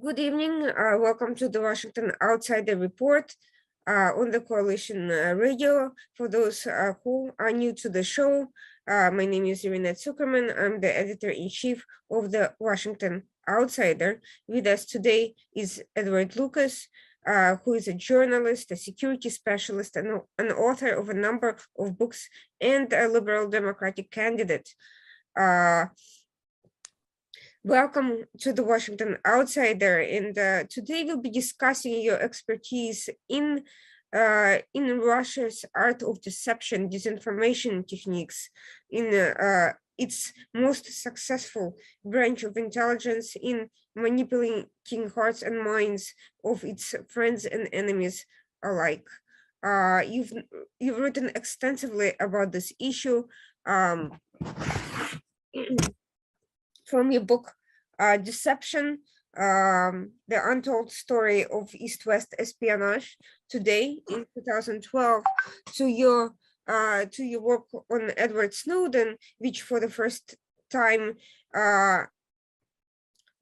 Good evening. Welcome to the Washington Outsider Report on the Coalition Radio. For those who are new to the show, my name is Irina Zuckerman. I'm the editor-in-chief of the Washington Outsider. With us today is Edward Lucas, who is a journalist, a security specialist, and an author of a number of books, and a liberal democratic candidate. Welcome to the Washington Outsider, and today we'll be discussing your expertise in Russia's art of deception, disinformation techniques, in its most successful branch of intelligence in manipulating hearts and minds of its friends and enemies alike. You've written extensively about this issue. From your book, Deception, the Untold Story of East-West Espionage, today in 2012, to your work on Edward Snowden, which for the first time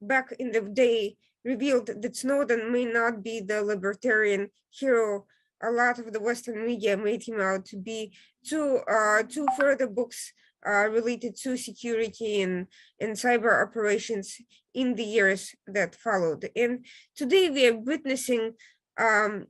back in the day revealed that Snowden may not be the libertarian hero a lot of the Western media made him out to be. Two further books related to security and cyber operations in the years that followed. And today we are witnessing the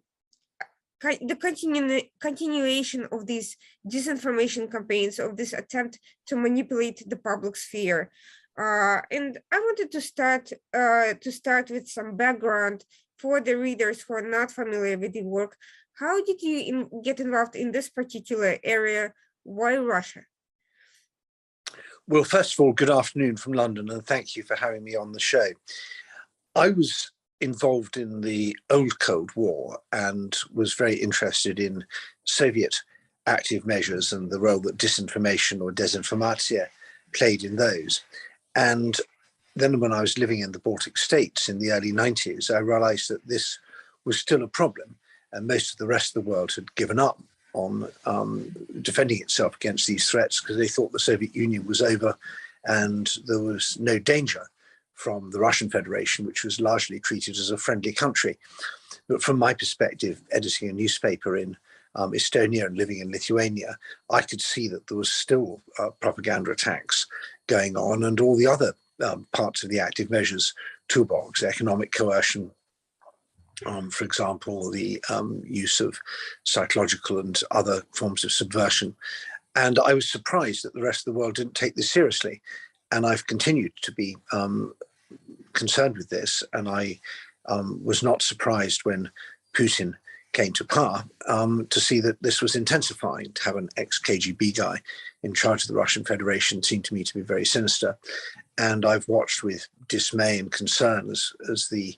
continuation of these disinformation campaigns, of this attempt to manipulate the public sphere. And I wanted to start with some background for the readers who are not familiar with the work. How did you get involved in this particular area? Why Russia? Well, first of all, good afternoon from London, and thank you for having me on the show. I was involved in the old Cold War and was very interested in Soviet active measures and the role that disinformation or desinformatia played in those. And then when I was living in the Baltic states in the early 90s, I realized that this was still a problem, and most of the rest of the world had given up on defending itself against these threats because they thought the Soviet Union was over and there was no danger from the Russian Federation, which was largely treated as a friendly country. But from my perspective, editing a newspaper in Estonia and living in Lithuania, I could see that there was still propaganda attacks going on, and all the other parts of the active measures toolbox, economic coercion, for example, the use of psychological and other forms of subversion. And I was surprised that the rest of the world didn't take this seriously. And I've continued to be concerned with this. And I was not surprised when Putin came to power to see that this was intensifying. To have an ex-KGB guy in charge of the Russian Federation seemed to me to be very sinister. And I've watched with dismay and concern as the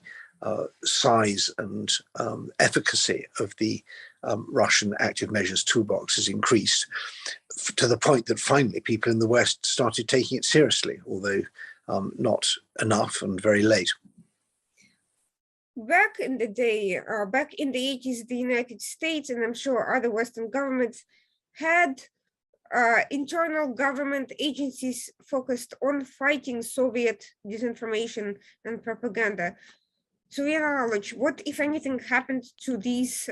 size and efficacy of the Russian active measures toolbox has increased to the point that finally people in the West started taking it seriously, although not enough and very late. Back in the day, back in the 80s, the United States, and I'm sure other Western governments, had internal government agencies focused on fighting Soviet disinformation and propaganda. To your knowledge, what, if anything, happened to these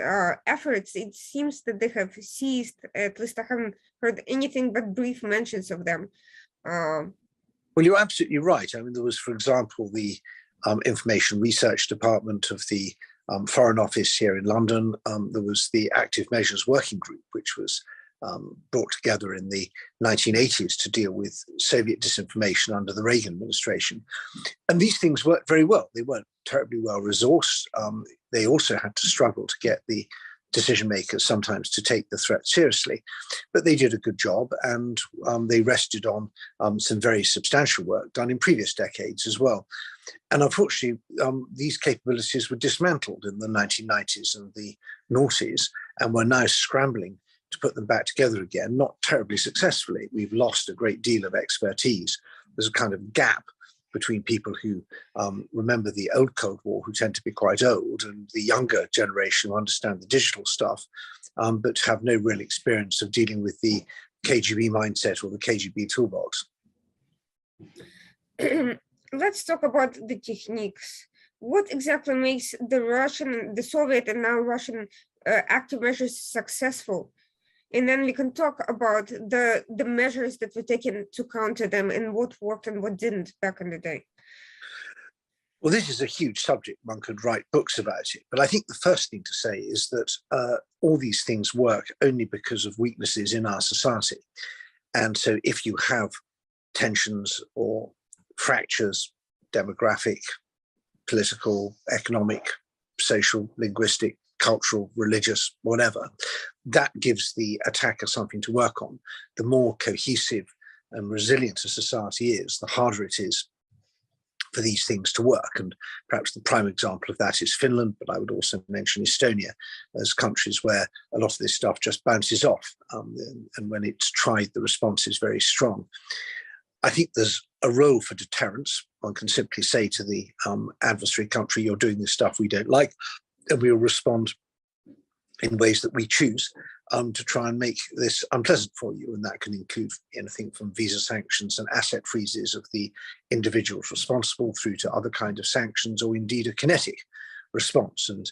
efforts? It seems that they have ceased. At least I haven't heard anything but brief mentions of them. Well, you're absolutely right. I mean, there was, for example, the Information Research Department of the Foreign Office here in London. There was the Active Measures Working Group, which was brought together in the 1980s to deal with Soviet disinformation under the Reagan administration. And these things worked very well. They weren't terribly well resourced. They also had to struggle to get the decision makers sometimes to take the threat seriously, but they did a good job, and they rested on some very substantial work done in previous decades as well. And unfortunately, these capabilities were dismantled in the 1990s and the noughties, and we're now scrambling to put them back together again, not terribly successfully. We've lost a great deal of expertise. There's a kind of gap between people who remember the old Cold War, who tend to be quite old, and the younger generation who understand the digital stuff, but have no real experience of dealing with the KGB mindset or the KGB toolbox. Let's talk about the techniques. what exactly makes the Soviet and now Russian active measures successful? And then we can talk about the measures that were taken to counter them and what worked and what didn't back in the day. Well, this is a huge subject. One could write books about it. But I think the first thing to say is that all these things work only because of weaknesses in our society. And so if you have tensions or fractures, demographic, political, economic, social, linguistic, cultural, religious, whatever, that gives the attacker something to work on. The more cohesive and resilient a society is, the harder it is for these things to work. And perhaps the prime example of that is Finland, but I would also mention Estonia as countries where a lot of this stuff just bounces off. And when it's tried, the response is very strong. I think there's a role for deterrence. One can simply say to the adversary country, you're doing this stuff we don't like, and we'll respond in ways that we choose to try and make this unpleasant for you. And that can include anything from visa sanctions and asset freezes of the individuals responsible through to other kind of sanctions, or indeed a kinetic response. And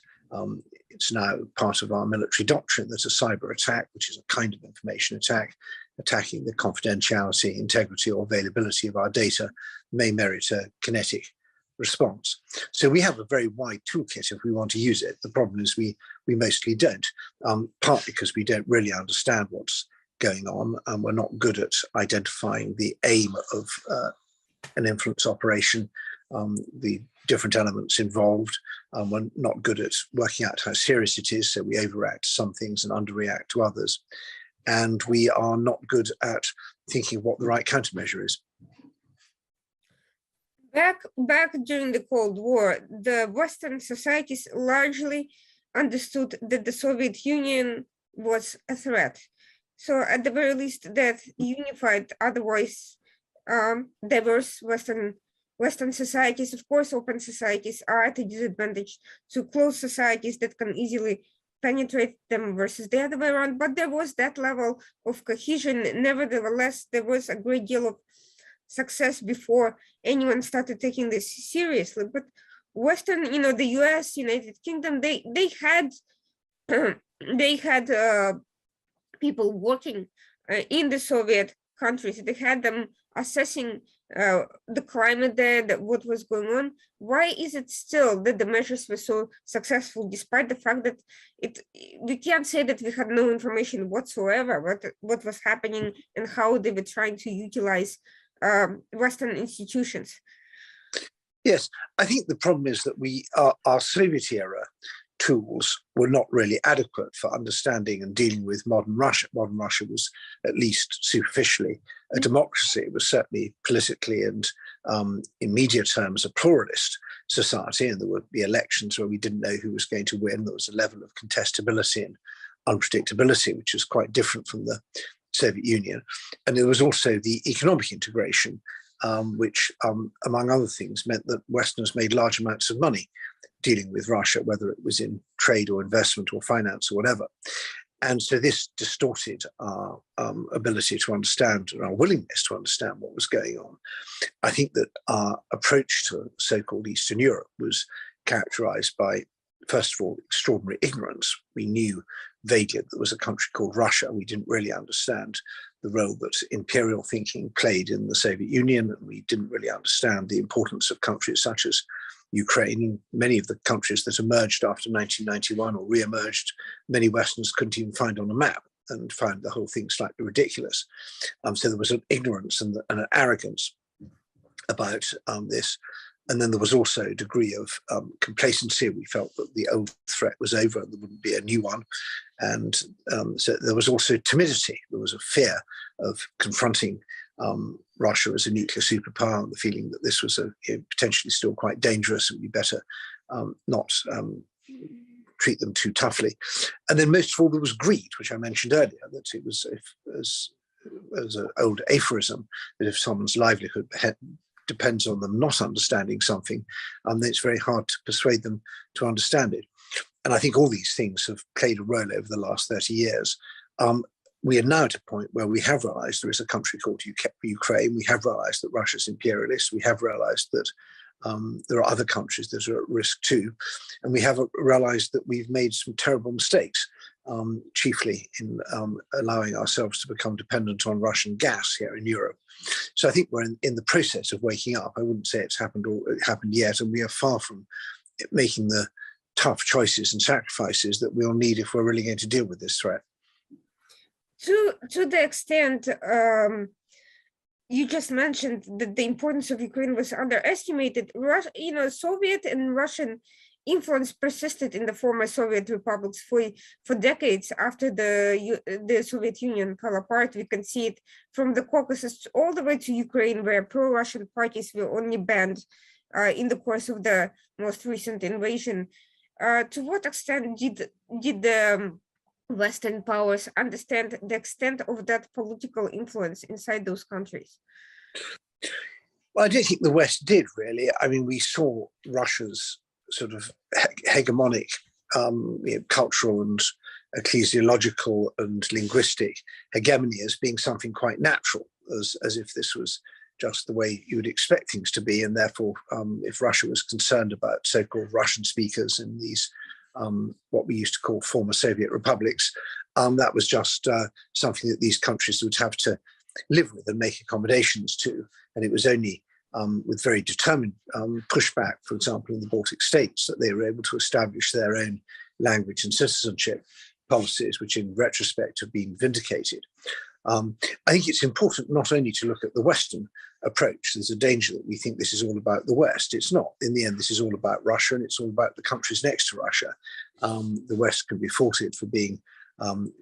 it's now part of our military doctrine that a cyber attack, which is a kind of information attack, attacking the confidentiality, integrity, or availability of our data, may merit a kinetic response. So we have a very wide toolkit if we want to use it. The problem is we mostly don't, partly because we don't really understand what's going on, and we're not good at identifying the aim of an influence operation, the different elements involved. We're not good at working out how serious it is, so we overreact to some things and underreact to others. And we are not good at thinking what the right countermeasure is. Back during the Cold War, the Western societies largely understood that the Soviet Union was a threat. So at the very least, that unified, otherwise diverse Western societies, of course, open societies are at a disadvantage to closed societies that can easily penetrate them versus the other way around. But there was that level of cohesion. Nevertheless, there was a great deal of success before anyone started taking this seriously. But Western, the US, United Kingdom, they had they had people working in the Soviet countries. They had them assessing the climate there, what was going on. Why is it still that the measures were so successful, despite the fact that we can't say that we had no information whatsoever what was happening and how they were trying to utilize Western institutions? Yes, I think the problem is that our Soviet era tools were not really adequate for understanding and dealing with modern Russia. Modern Russia was, at least superficially, a democracy. It was certainly politically and in media terms a pluralist society, and there would be elections where we didn't know who was going to win. There was a level of contestability and unpredictability, which was quite different from the Soviet Union. And there was also the economic integration, which, among other things, meant that Westerners made large amounts of money dealing with Russia, whether it was in trade or investment or finance or whatever. And so this distorted our ability to understand and our willingness to understand what was going on. I think that our approach to so-called Eastern Europe was characterized by, first of all, extraordinary ignorance. We knew vaguely that there was a country called Russia. We didn't really understand the role that imperial thinking played in the Soviet Union, and we didn't really understand the importance of countries such as Ukraine. Many of the countries that emerged after 1991 or re-emerged, many Westerners couldn't even find on a map and found the whole thing slightly ridiculous. So there was an ignorance and an arrogance about this. And then there was also a degree of complacency. We felt that the old threat was over and there wouldn't be a new one. And so there was also timidity. There was a fear of confronting Russia as a nuclear superpower, and the feeling that this was potentially still quite dangerous and we better not treat them too toughly. And then most of all, there was greed, which I mentioned earlier, that it was as an old aphorism, that if someone's livelihood depends on them not understanding something, then it's very hard to persuade them to understand it. And I think all these things have played a role over the last 30 years. We are now at a point where we have realized there is a country called Ukraine. We have realized that Russia's imperialist. We have realized that There are other countries that are at risk too. And we have realized that we've made some terrible mistakes, chiefly in allowing ourselves to become dependent on Russian gas here in Europe. So I think we're in the process of waking up. I wouldn't say it's happened or it happened yet, and we are far from making the tough choices and sacrifices that we'll need if we're really going to deal with this threat. To the extent you just mentioned that the importance of Ukraine was underestimated, Soviet and Russian influence persisted in the former Soviet republics for decades after the Soviet Union fell apart. We can see it from the Caucasus all the way to Ukraine, where pro-Russian parties were only banned in the course of the most recent invasion. To what extent did the Western powers understand the extent of that political influence inside those countries? Well, I don't think the West did, really. I mean, we saw Russia's sort of hegemonic cultural and ecclesiological and linguistic hegemony as being something quite natural, as if this was just the way you would expect things to be. And therefore, if Russia was concerned about so-called Russian speakers in these what we used to call former Soviet republics, that was just something that these countries would have to live with and make accommodations to. And it was only with very determined pushback, for example, in the Baltic states, that they were able to establish their own language and citizenship policies, which in retrospect have been vindicated. I think it's important not only to look at the Western approach. There's a danger that we think this is all about the West. It's not. In the end, this is all about Russia, and it's all about the countries next to Russia. The West can be faulted for being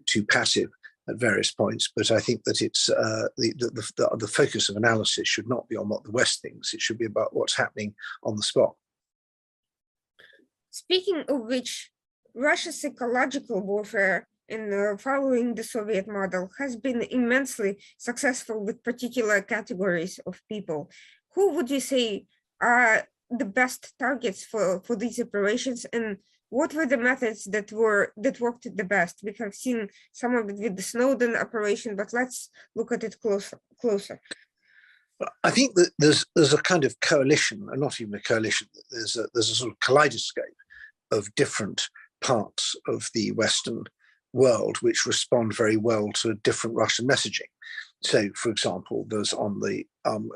too passive at various points, but I think that it's the focus of analysis should not be on what the West thinks. It should be about what's happening on the spot. Speaking of which, Russia's psychological warfare in following the Soviet model has been immensely successful with particular categories of people. Who would you say are the best targets for these operations, and what were the methods that worked the best? We have seen some of it with the Snowden operation, but let's look at it closer. I think that there's a kind of coalition, and not even a coalition. There's a sort of kaleidoscope of different parts of the Western world which respond very well to different Russian messaging. So, for example, there's on the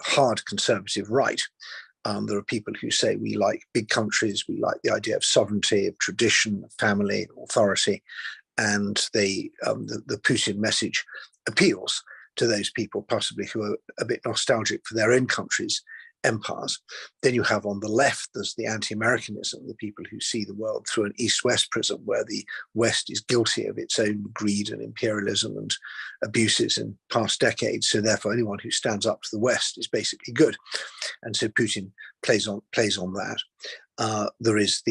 hard conservative right, there are people who say we like big countries, we like the idea of sovereignty, of tradition, of family, authority, and the Putin message appeals to those people possibly who are a bit nostalgic for their own countries' empires. Then you have on the left, there's the anti-Americanism, the people who see the world through an East-West prism, where the West is guilty of its own greed and imperialism and abuses in past decades. So therefore, anyone who stands up to the West is basically good. And so Putin plays on that. There is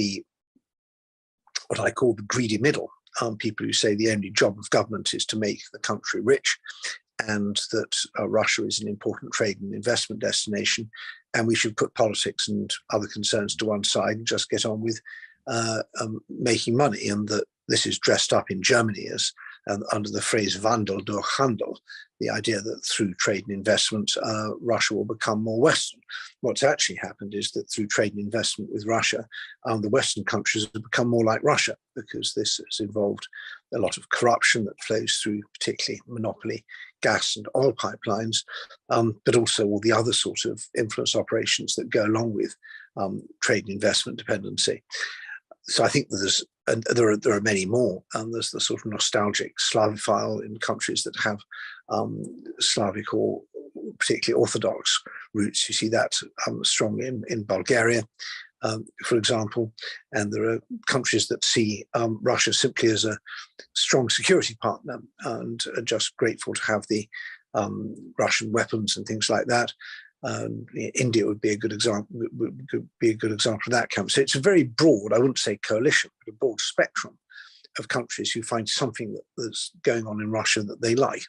what I call the greedy middle, people who say the only job of government is to make the country rich, and that Russia is an important trade and investment destination, and we should put politics and other concerns to one side and just get on with making money, and that this is dressed up in Germany as under the phrase Wandel durch Handel, the idea that through trade and investment, Russia will become more Western. What's actually happened is that through trade and investment with Russia, the Western countries have become more like Russia, because this has involved a lot of corruption that flows through particularly monopoly gas and oil pipelines, but also all the other sort of influence operations that go along with trade and investment dependency. So I think there are many more. There's the sort of nostalgic Slavophile in countries that have Slavic or particularly Orthodox roots. You see that strongly in Bulgaria, for example. And there are countries that see Russia simply as a strong security partner and are just grateful to have the Russian weapons and things like that. India would be a good example. Would be a good example of that camp. So it's a very broad, I wouldn't say coalition, but a broad spectrum of countries who find something that's going on in Russia that they like.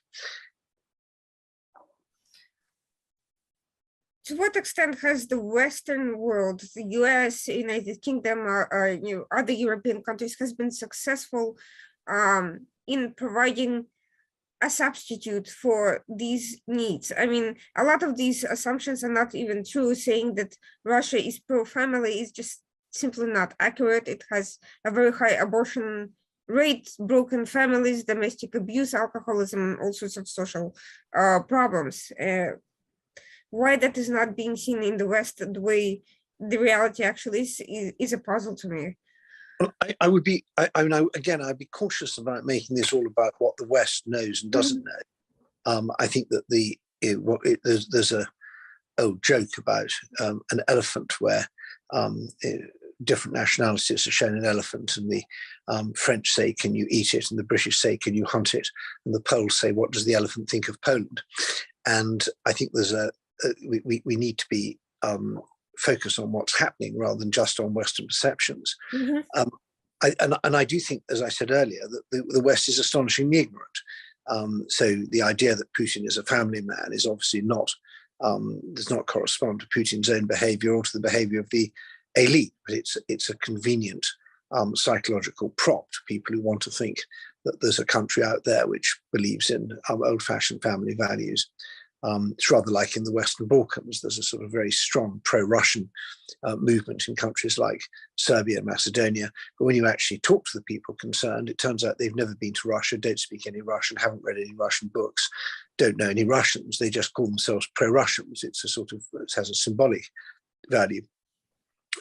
To what extent has the Western world, the US, United Kingdom, or other European countries, has been successful in providing a substitute for these needs. I mean, a lot of these assumptions are not even true. Saying that Russia is pro-family is just simply not accurate. It has a very high abortion rate, broken families, domestic abuse, alcoholism, all sorts of social problems. Why that is not being seen in the West the way the reality actually is a puzzle to me. Well, I would be, again, I'd be cautious about making this all about what the West knows and doesn't know. I think that there's a old joke about an elephant where different nationalities are shown an elephant, and the French say, "Can you eat it?" and the British say, "Can you hunt it?" and the Poles say, "What does the elephant think of Poland?" And I think there's we need to be focus on what's happening rather than just on Western perceptions. I do think, as I said earlier, that the West is astonishingly ignorant. So the idea that Putin is a family man is obviously not, does not correspond to Putin's own behavior or to the behavior of the elite, but it's a convenient psychological prop to people who want to think that there's a country out there which believes in old-fashioned family values. It's rather like in the Western Balkans. There's a sort of very strong pro-Russian movement in countries like Serbia, Macedonia. But when you actually talk to the people concerned, it turns out they've never been to Russia, don't speak any Russian, haven't read any Russian books, don't know any Russians. They just call themselves pro-Russians. It's a sort of, it has a symbolic value.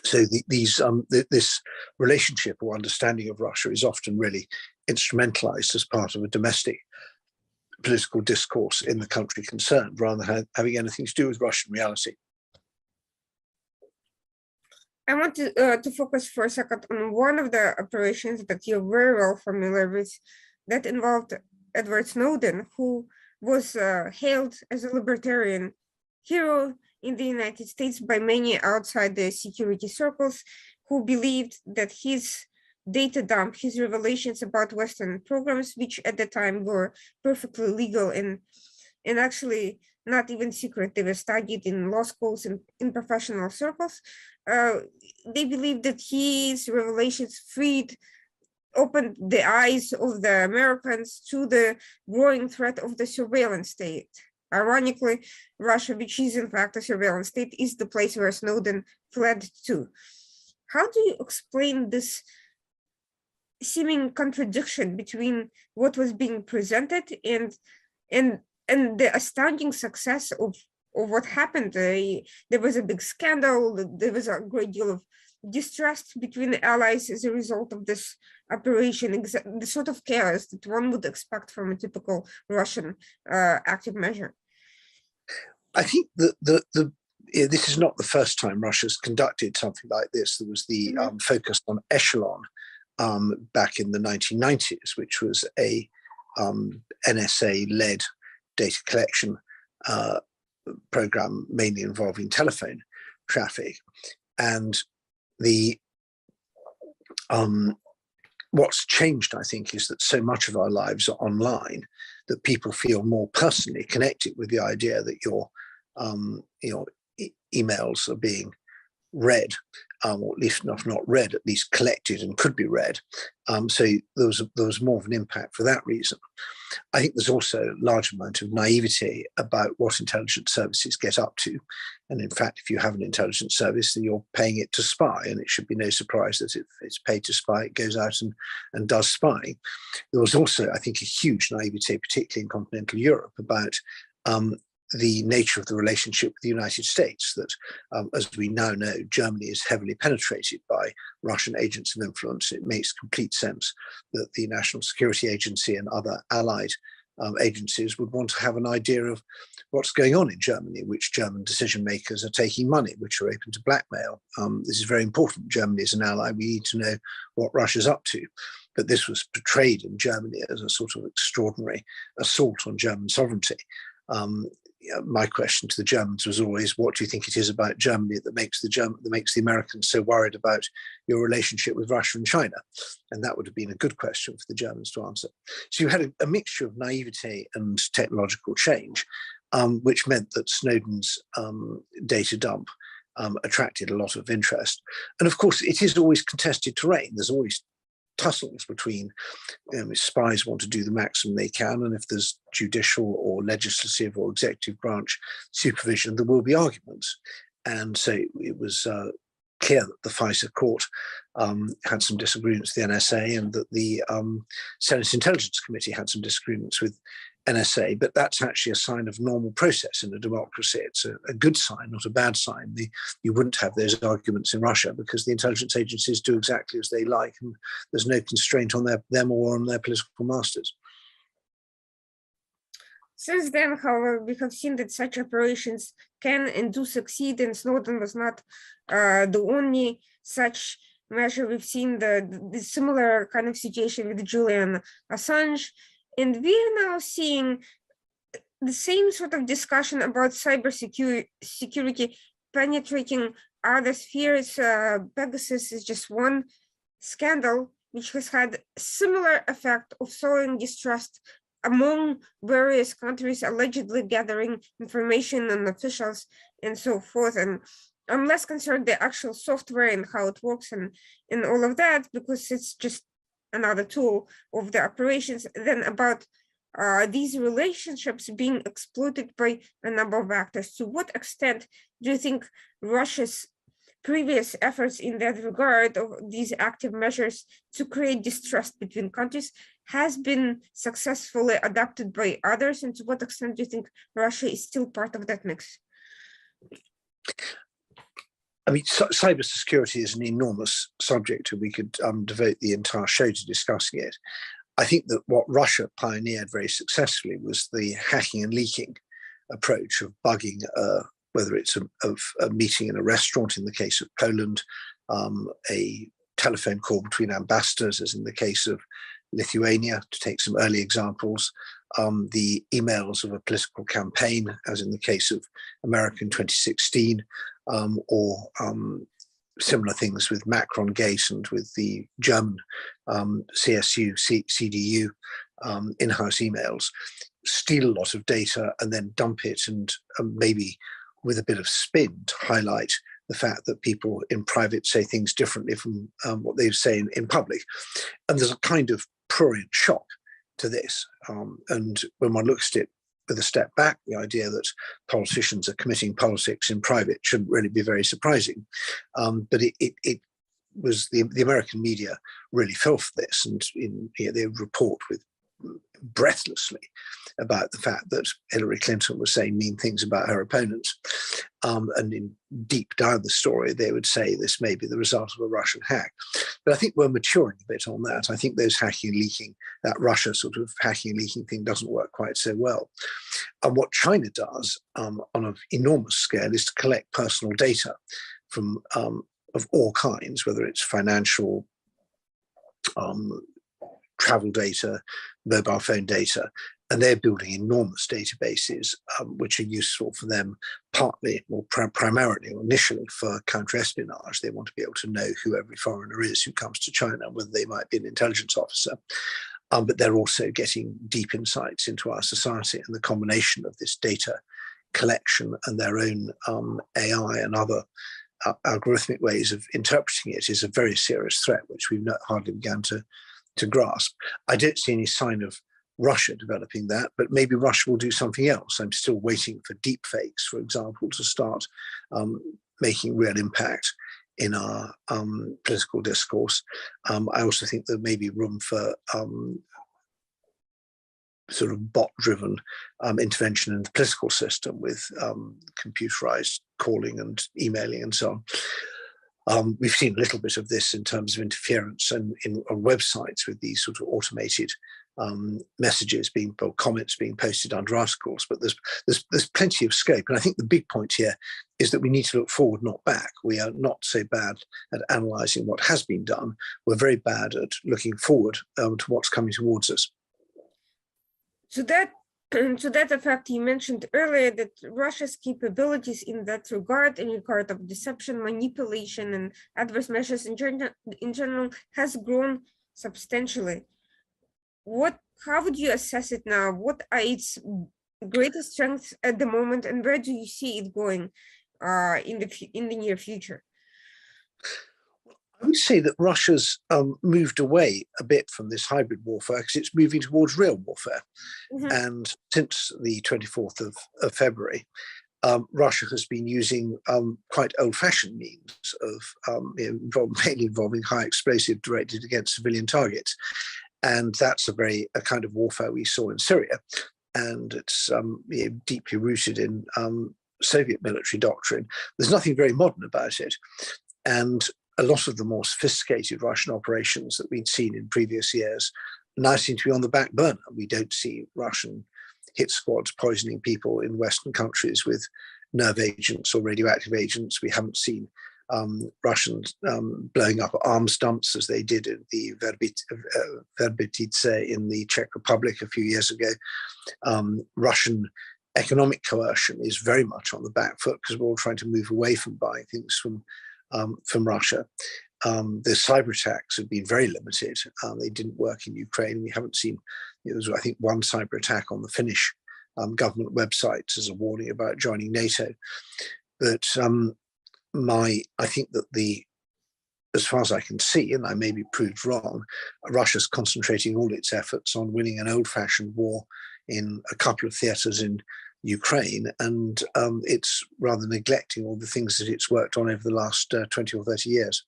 So this relationship or understanding of Russia is often really instrumentalized as part of a domestic political discourse in the country concerned, rather than having anything to do with Russian reality. I want to focus for a second on one of the operations that you're very well familiar with, that involved Edward Snowden, who was hailed as a libertarian hero in the United States by many outside the security circles, who believed that his data dump, his revelations about Western programs, which at the time were perfectly legal and actually not even secret, they were studied in law schools and in professional circles. They believed that his revelations opened the eyes of the Americans to the growing threat of the surveillance state. Ironically, Russia, which is in fact a surveillance state, is the place where Snowden fled to. How do you explain this seeming contradiction between what was being presented and the astounding success of what happened? There was a big scandal. There was a great deal of distrust between the allies as a result of this operation, the sort of chaos that one would expect from a typical Russian active measure. I think that this is not the first time Russia's conducted something like this. There was the focus on Echelon back in the 1990s, which was a NSA-led data collection program, mainly involving telephone traffic. And what's changed, I think, is that so much of our lives are online that people feel more personally connected with the idea that your emails are being read, or at least not read, at least collected and could be read. So there was more of an impact for that reason. I think there's also a large amount of naivety about what intelligence services get up to. And in fact, if you have an intelligence service, then you're paying it to spy, and it should be no surprise that if it's paid to spy, it goes out and does spying. There was also, I think, a huge naivety, particularly in continental Europe, about the nature of the relationship with the United States, that as we now know, Germany is heavily penetrated by Russian agents of influence. It makes complete sense that the National Security Agency and other allied agencies would want to have an idea of what's going on in Germany, which German decision makers are taking money, which are open to blackmail. This is very important. Germany is an ally. We need to know what Russia's up to. But this was portrayed in Germany as a sort of extraordinary assault on German sovereignty. My question to the Germans was always, what do you think it is about Germany that makes the Americans so worried about your relationship with Russia and China? And that would have been a good question for the Germans to answer. So you had a mixture of naivety and technological change, which meant that Snowden's data dump attracted a lot of interest. And of course, it is always contested terrain. There's always tussles between spies want to do the maximum they can, and if there's judicial or legislative or executive branch supervision, there will be arguments. And so it was clear that the FISA court had some disagreements with the NSA, and that the Senate Intelligence Committee had some disagreements with NSA, but that's actually a sign of normal process in a democracy. It's a good sign, not a bad sign. You wouldn't have those arguments in Russia because the intelligence agencies do exactly as they like, and there's no constraint on them or on their political masters. Since then, however, we have seen that such operations can and do succeed, and Snowden was not the only such measure. We've seen the similar kind of situation with Julian Assange, and we are now seeing the same sort of discussion about cybersecurity penetrating other spheres. Pegasus is just one scandal which has had a similar effect of sowing distrust among various countries, allegedly gathering information on officials and so forth. And I'm less concerned the actual software and how it works and all of that, because it's just another tool of the operations, than about these relationships being exploited by a number of actors. To what extent do you think Russia's previous efforts in that regard, of these active measures to create distrust between countries, has been successfully adopted by others? And to what extent do you think Russia is still part of that mix? I mean, cybersecurity is an enormous subject, and we could devote the entire show to discussing it. I think that what Russia pioneered very successfully was the hacking and leaking approach of bugging, whether it's a meeting in a restaurant in the case of Poland, a telephone call between ambassadors, as in the case of Lithuania, to take some early examples, the emails of a political campaign, as in the case of America in 2016, or similar things with Macron Gate and with the German CSU, CDU in-house emails, steal a lot of data and then dump it, and maybe with a bit of spin to highlight the fact that people in private say things differently from what they say in public. And there's a kind of prurient shock to this. And when one looks at it with a step back, the idea that politicians are committing politics in private shouldn't really be very surprising. But it was the American media really fell for this, and they report with breathlessly about the fact that Hillary Clinton was saying mean things about her opponents. And in deep down the story, they would say this may be the result of a Russian hack. But I think we're maturing a bit on that. I think those hacking and leaking, that Russia sort of hacking and leaking thing doesn't work quite so well. And what China does on an enormous scale is to collect personal data from of all kinds, whether it's financial, travel data, mobile phone data, and they're building enormous databases which are useful for them, partly or primarily or initially for counter-espionage. They want to be able to know who every foreigner is who comes to China, whether they might be an intelligence officer. But they're also getting deep insights into our society, and the combination of this data collection and their own AI and other algorithmic ways of interpreting it is a very serious threat, which we've hardly begun to grasp. I don't see any sign of Russia developing that, but maybe Russia will do something else. I'm still waiting for deep fakes, for example, to start making real impact in our political discourse. I also think there may be room for sort of bot-driven intervention in the political system with computerized calling and emailing and so on. We've seen a little bit of this in terms of interference and on websites with these sort of automated messages comments being posted under articles, but there's plenty of scope. And I think the big point here is that we need to look forward, not back. We are not so bad at analysing what has been done. We're very bad at looking forward to what's coming towards us. To that effect, you mentioned earlier that Russia's capabilities in that regard, in regard of deception, manipulation, and adverse measures in general, has grown substantially. How would you assess it now? What are its greatest strengths at the moment, and where do you see it going in the near future? I would say that Russia's moved away a bit from this hybrid warfare because it's moving towards real warfare. And since the 24th of February, Russia has been using quite old-fashioned means of mainly involving high explosive directed against civilian targets. And that's a kind of warfare we saw in Syria. And it's deeply rooted in Soviet military doctrine. There's nothing very modern about it. And a lot of the more sophisticated Russian operations that we'd seen in previous years now seem to be on the back burner. We don't see Russian hit squads poisoning people in Western countries with nerve agents or radioactive agents. We haven't seen Russians blowing up arms dumps as they did in the Verbitice in the Czech Republic a few years ago. Russian economic coercion is very much on the back foot because we're all trying to move away from buying things from Russia. The cyber attacks have been very limited. They didn't work in Ukraine. We haven't seen, there was, I think, one cyber attack on the Finnish government websites as a warning about joining NATO. But I think that as far as I can see, and I may be proved wrong, Russia's concentrating all its efforts on winning an old-fashioned war in a couple of theatres in Ukraine, and it's rather neglecting all the things that it's worked on over the last 20 or 30 years.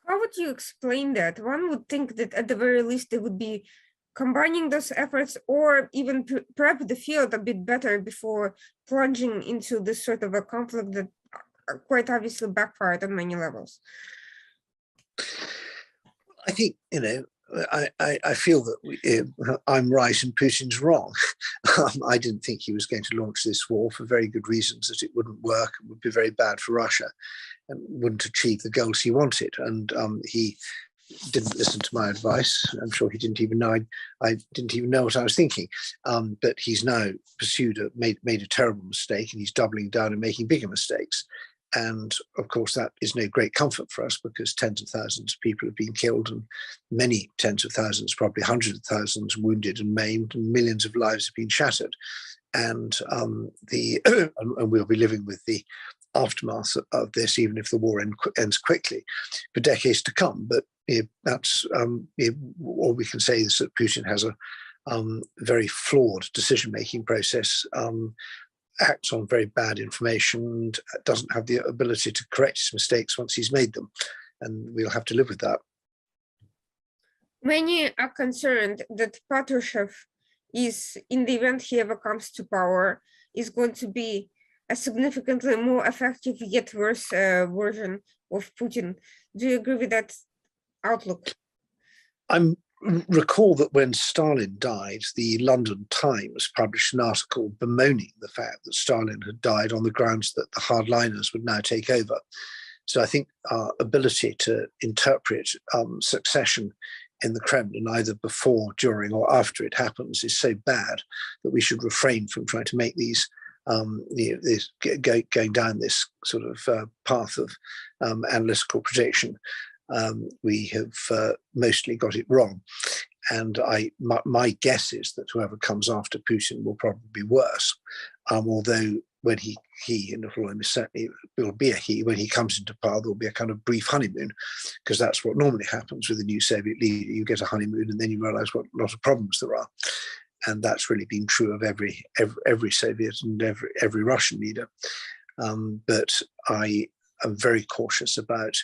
How would you explain that? One would think that at the very least they would be combining those efforts or even prep the field a bit better before plunging into this sort of a conflict that quite obviously backfired on many levels. I think, I feel that I'm right and Putin's wrong. I didn't think he was going to launch this war for very good reasons, that it wouldn't work and would be very bad for Russia and wouldn't achieve the goals he wanted. And he didn't listen to my advice. I'm sure he didn't even know I didn't even know what I was thinking. But he's now made a terrible mistake, and he's doubling down and making bigger mistakes. And of course, that is no great comfort for us because tens of thousands of people have been killed and many tens of thousands, probably hundreds of thousands wounded and maimed, and millions of lives have been shattered. And and we'll be living with the aftermath of this, even if the war ends quickly, for decades to come. But that's all we can say is that Putin has a very flawed decision-making process. Acts on very bad information and doesn't have the ability to correct his mistakes once he's made them. And we'll have to live with that. Many are concerned that Patrushev is, in the event he ever comes to power, is going to be a significantly more effective yet worse version of Putin. Do you agree with that outlook? Recall that when Stalin died, the London Times published an article bemoaning the fact that Stalin had died on the grounds that the hardliners would now take over. So I think our ability to interpret succession in the Kremlin, either before, during, or after it happens, is so bad that we should refrain from trying to make these going down this sort of path of analytical prediction. We have mostly got it wrong. And my guess is that whoever comes after Putin will probably be worse. Although when he and certainly will be a he, when he comes into power, there'll be a kind of brief honeymoon, because that's what normally happens with a new Soviet leader. You get a honeymoon and then you realize what a lot of problems there are. And that's really been true of every Soviet and every Russian leader. But I am very cautious about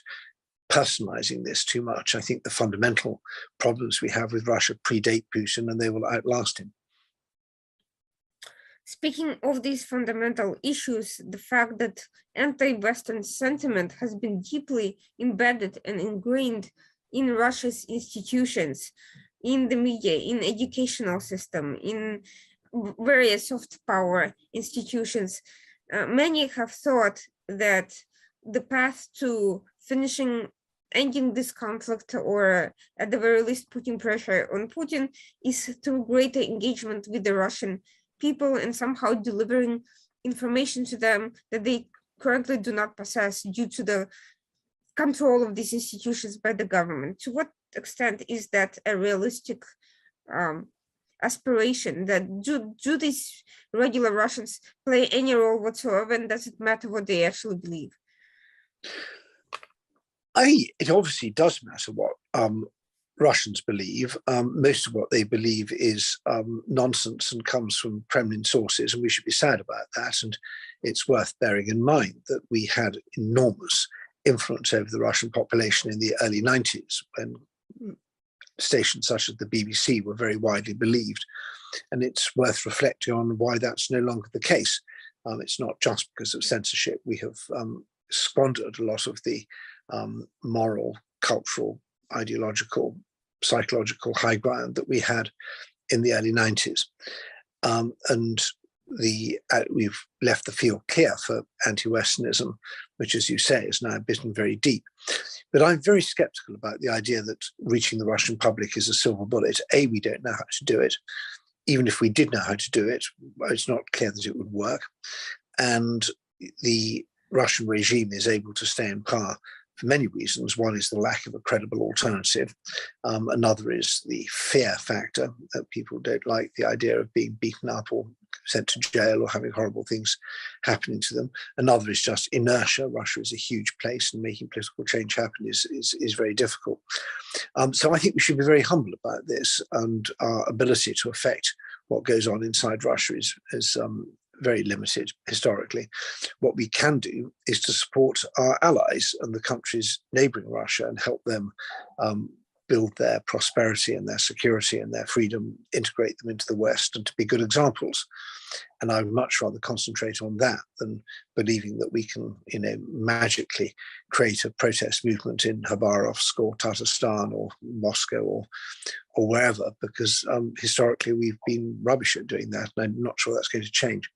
personalizing this too much. I think the fundamental problems we have with Russia predate Putin and they will outlast him. Speaking of these fundamental issues, the fact that anti-Western sentiment has been deeply embedded and ingrained in Russia's institutions, in the media, in educational system, in various soft power institutions. Many have thought that the path to ending this conflict, or at the very least putting pressure on Putin, is through greater engagement with the Russian people and somehow delivering information to them that they currently do not possess due to the control of these institutions by the government. To what extent is that a realistic aspiration? That do these regular Russians play any role whatsoever, and does it matter what they actually believe? It obviously does matter what Russians believe. Most of what they believe is nonsense and comes from Kremlin sources, and we should be sad about that. And it's worth bearing in mind that we had enormous influence over the Russian population in the early 90s, when stations such as the BBC were very widely believed. And it's worth reflecting on why that's no longer the case. It's not just because of censorship. We have squandered a lot of the moral, cultural, ideological, psychological high ground that we had in the early 90s. And we've left the field clear for anti-Westernism, which, as you say, is now bitten very deep. But I'm very skeptical about the idea that reaching the Russian public is a silver bullet. A, we don't know how to do it. Even if we did know how to do it, it's not clear that it would work. And the Russian regime is able to stay in power for many reasons. One is the lack of a credible alternative. Another is the fear factor, that people don't like the idea of being beaten up or sent to jail or having horrible things happening to them. Another is just inertia. Russia is a huge place, and making political change happen is very difficult. So I think we should be very humble about this, and our ability to affect what goes on inside Russia is very limited historically. What we can do is to support our allies and the countries neighboring Russia and help them build their prosperity and their security and their freedom, integrate them into the West, and to be good examples. And I would much rather concentrate on that than believing that we can, magically create a protest movement in Khabarovsk or Tatarstan or Moscow or wherever, because historically we've been rubbish at doing that, and I'm not sure that's going to change.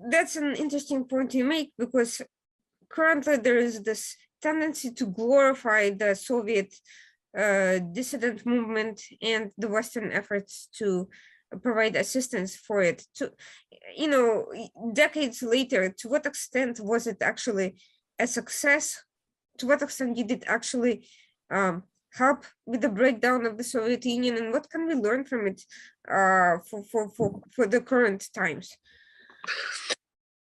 That's an interesting point you make, because currently there is this tendency to glorify the Soviet dissident movement and the Western efforts to provide assistance for it. To, decades later, to what extent was it actually a success? To what extent did it actually help with the breakdown of the Soviet Union, and what can we learn from it for the current times?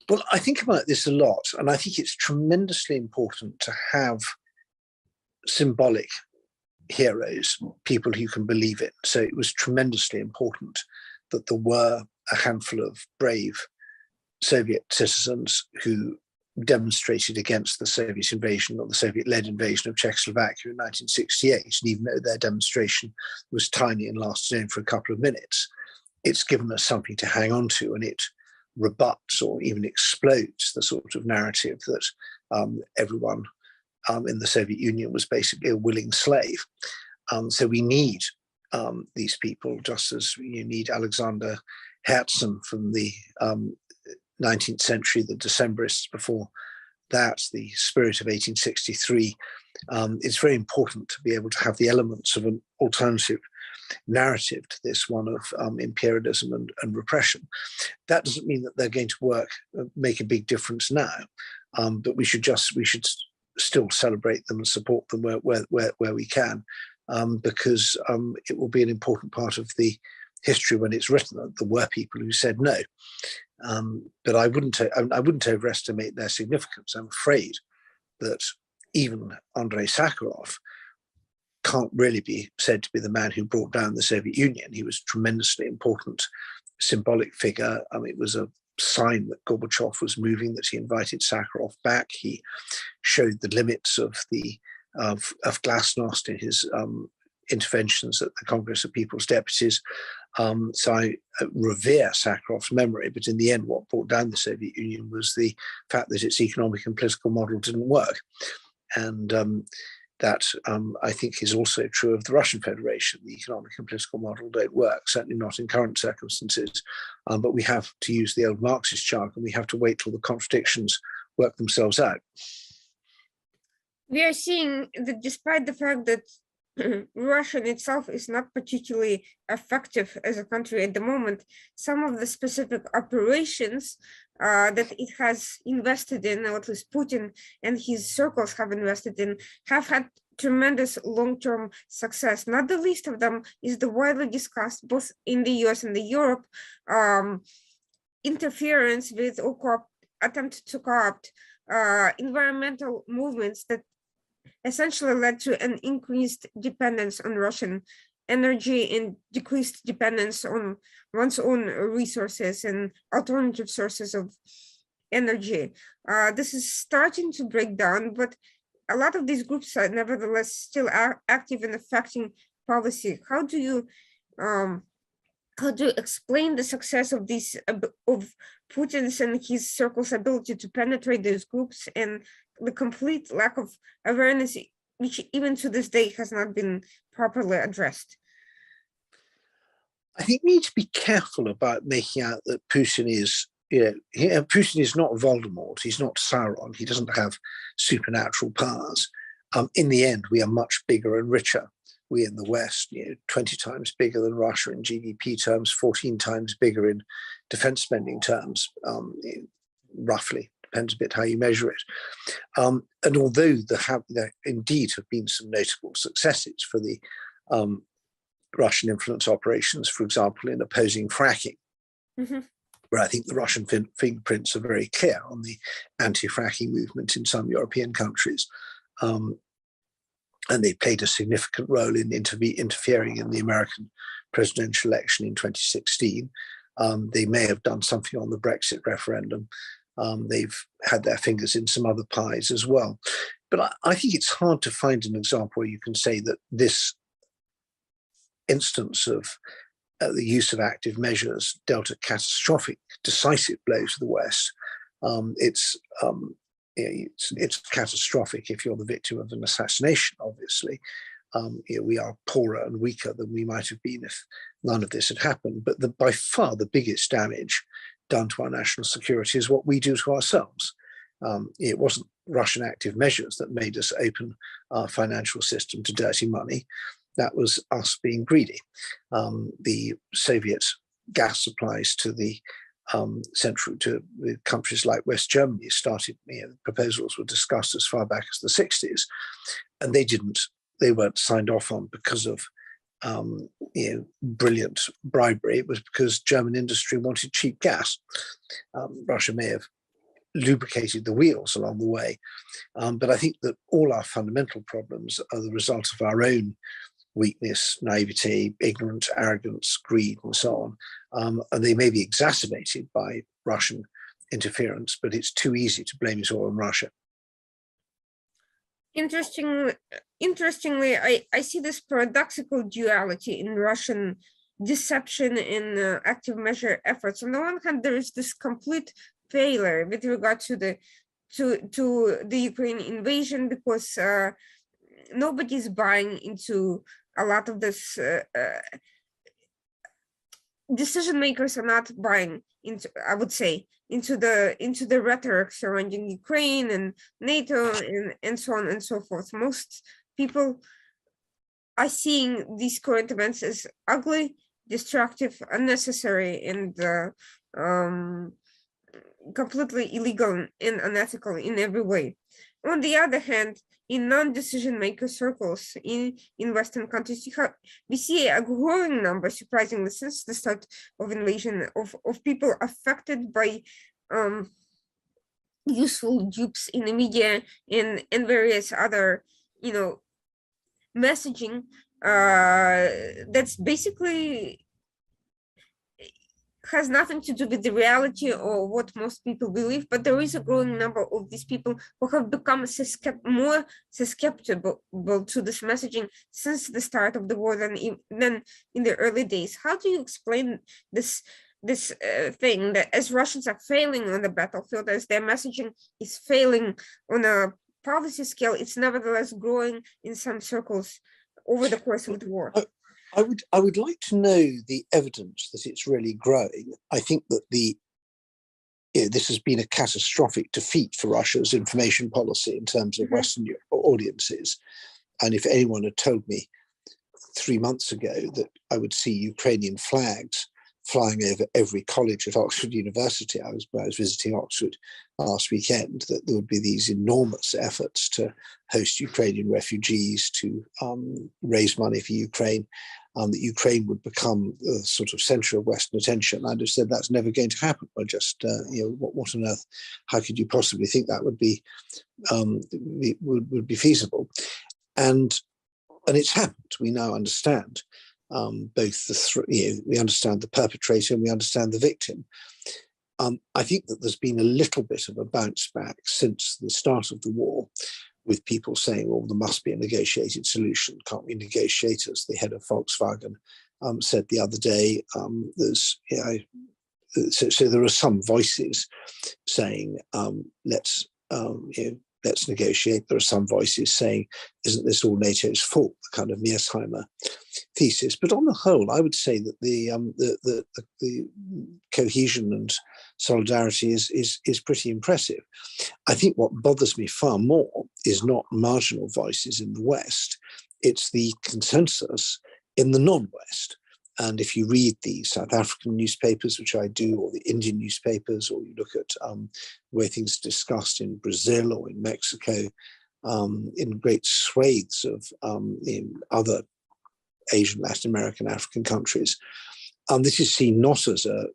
Well, I think about this a lot, and I think it's tremendously important to have symbolic heroes, people who can believe it. So it was tremendously important that there were a handful of brave Soviet citizens who demonstrated against the Soviet invasion, or the Soviet-led invasion of Czechoslovakia in 1968. And even though their demonstration was tiny and lasted only for a couple of minutes, it's given us something to hang on to, and it rebuts or even explodes the sort of narrative that everyone in the Soviet Union was basically a willing slave. So we need these people, just as you need Alexander Herzen from the 19th century, the Decembrists before that, the spirit of 1863. It's very important to be able to have the elements of an alternative narrative to this one of imperialism and repression. That doesn't mean that they're going to make a big difference now, but we should still celebrate them and support them where we can, because it will be an important part of the history when it's written that there were people who said no. But I wouldn't overestimate their significance. I'm afraid that even Andrei Sakharov can't really be said to be the man who brought down the Soviet Union. He was a tremendously important symbolic figure. It was a sign that Gorbachev was moving, that he invited Sakharov back. He showed the limits of Glasnost in his interventions at the Congress of People's Deputies. So I revere Sakharov's memory, but in the end, what brought down the Soviet Union was the fact that its economic and political model didn't work. And that I think is also true of the Russian Federation. The economic and political model don't work, certainly not in current circumstances. But we have to use the old Marxist jargon. We have to wait till the contradictions work themselves out. We are seeing that despite the fact that Russia itself is not particularly effective as a country at the moment, some of the specific operations that it has invested in, or at least Putin and his circles have invested in, have had tremendous long-term success. Not the least of them is the widely discussed, both in the US and the Europe, interference with or attempt to co-opt environmental movements that essentially led to an increased dependence on Russian energy and decreased dependence on one's own resources and alternative sources of energy. This is starting to break down, but a lot of these groups are nevertheless still active in affecting policy. How do you explain the success of of Putin's and his circle's ability to penetrate these groups and the complete lack of awareness, which even to this day has not been properly addressed? I think we need to be careful about making out that Putin is, Putin is not Voldemort. He's not Sauron. He doesn't have supernatural powers. In the end, we are much bigger and richer. We in the West, 20 times bigger than Russia in GDP terms, 14 times bigger in defense spending terms, roughly. Depends a bit how you measure it. And although there indeed have been some notable successes for the Russian influence operations, for example, in opposing fracking, where I think the Russian fingerprints are very clear on the anti-fracking movement in some European countries. And they played a significant role in interfering in the American presidential election in 2016. They may have done something on the Brexit referendum. They've had their fingers in some other pies as well. But I think it's hard to find an example where you can say that this instance of the use of active measures dealt a catastrophic, decisive blow to the West. It's catastrophic if you're the victim of an assassination, obviously. We are poorer and weaker than we might have been if none of this had happened. But by far the biggest damage done to our national security is what we do to ourselves. It wasn't Russian active measures that made us open our financial system to dirty money. That was us being greedy. The Soviet gas supplies to the countries like West Germany started, proposals were discussed as far back as the 60s, and they weren't signed off on because of brilliant bribery. It was because German industry wanted cheap gas. Russia may have lubricated the wheels along the way, but I think that all our fundamental problems are the result of our own weakness, naivety, ignorance, arrogance, greed, and so on. And they may be exacerbated by Russian interference, but it's too easy to blame it all on Russia. Interestingly, I see this paradoxical duality in Russian deception and active measure efforts. On the one hand, there is this complete failure with regard to the Ukraine invasion, because nobody's buying into a lot of this. Decision makers are not buying into, I would say, into the rhetoric surrounding Ukraine and NATO and so on and so forth. Most people are seeing these current events as ugly, destructive, unnecessary, and completely illegal and unethical in every way. On the other hand, in non-decision maker circles in Western countries, we see a growing number, surprisingly, since the start of invasion, of people affected by useful dupes in the media and various other, messaging that's basically has nothing to do with the reality or what most people believe, but there is a growing number of these people who have become more susceptible to this messaging since the start of the war than in the early days. How do you explain this thing that as Russians are failing on the battlefield, as their messaging is failing on a policy scale, it's nevertheless growing in some circles over the course of the war? I would like to know the evidence that it's really growing. I think that this has been a catastrophic defeat for Russia's information policy in terms of Western audiences. And if anyone had told me 3 months ago that I would see Ukrainian flags flying over every college at Oxford University. I was visiting Oxford last weekend, that there would be these enormous efforts to host Ukrainian refugees, to raise money for Ukraine, that Ukraine would become the sort of center of Western attention. I just said that's never going to happen. I just, what on earth? How could you possibly think that would be feasible? And it's happened. We now understand both we understand the perpetrator and we understand the victim. I think that there's been a little bit of a bounce back since the start of the war, with people saying, well, there must be a negotiated solution. Can't we negotiate, as the head of Volkswagen said the other day? So there are some voices saying, let's negotiate. There are some voices saying, isn't this all NATO's fault? The kind of Mearsheimer thesis. But on the whole, I would say that the cohesion and solidarity is pretty impressive. I think what bothers me far more is not marginal voices in the West, it's the consensus in the non-West. And if you read the South African newspapers, which I do, or the Indian newspapers, or you look at the way things are discussed in Brazil or in Mexico, in great swathes of in other Asian, Latin American, African countries, this is seen not as a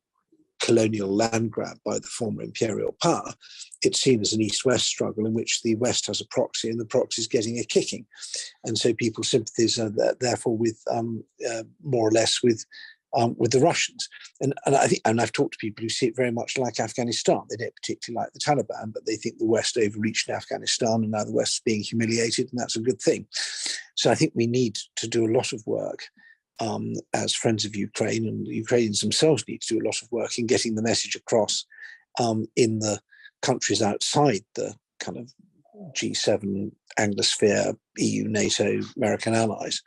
colonial land grab by the former imperial power. It's seen as an East-West struggle in which the West has a proxy and the proxy is getting a kicking. And so people's sympathies are therefore with more or less with the Russians. And I think, and I've talked to people who see it very much like Afghanistan. They don't particularly like the Taliban, but they think the West overreached in Afghanistan and now the West is being humiliated, and that's a good thing. So I think we need to do a lot of work as friends of Ukraine, and the Ukrainians themselves need to do a lot of work in getting the message across in the countries outside the kind of G7, Anglosphere, EU, NATO, American allies,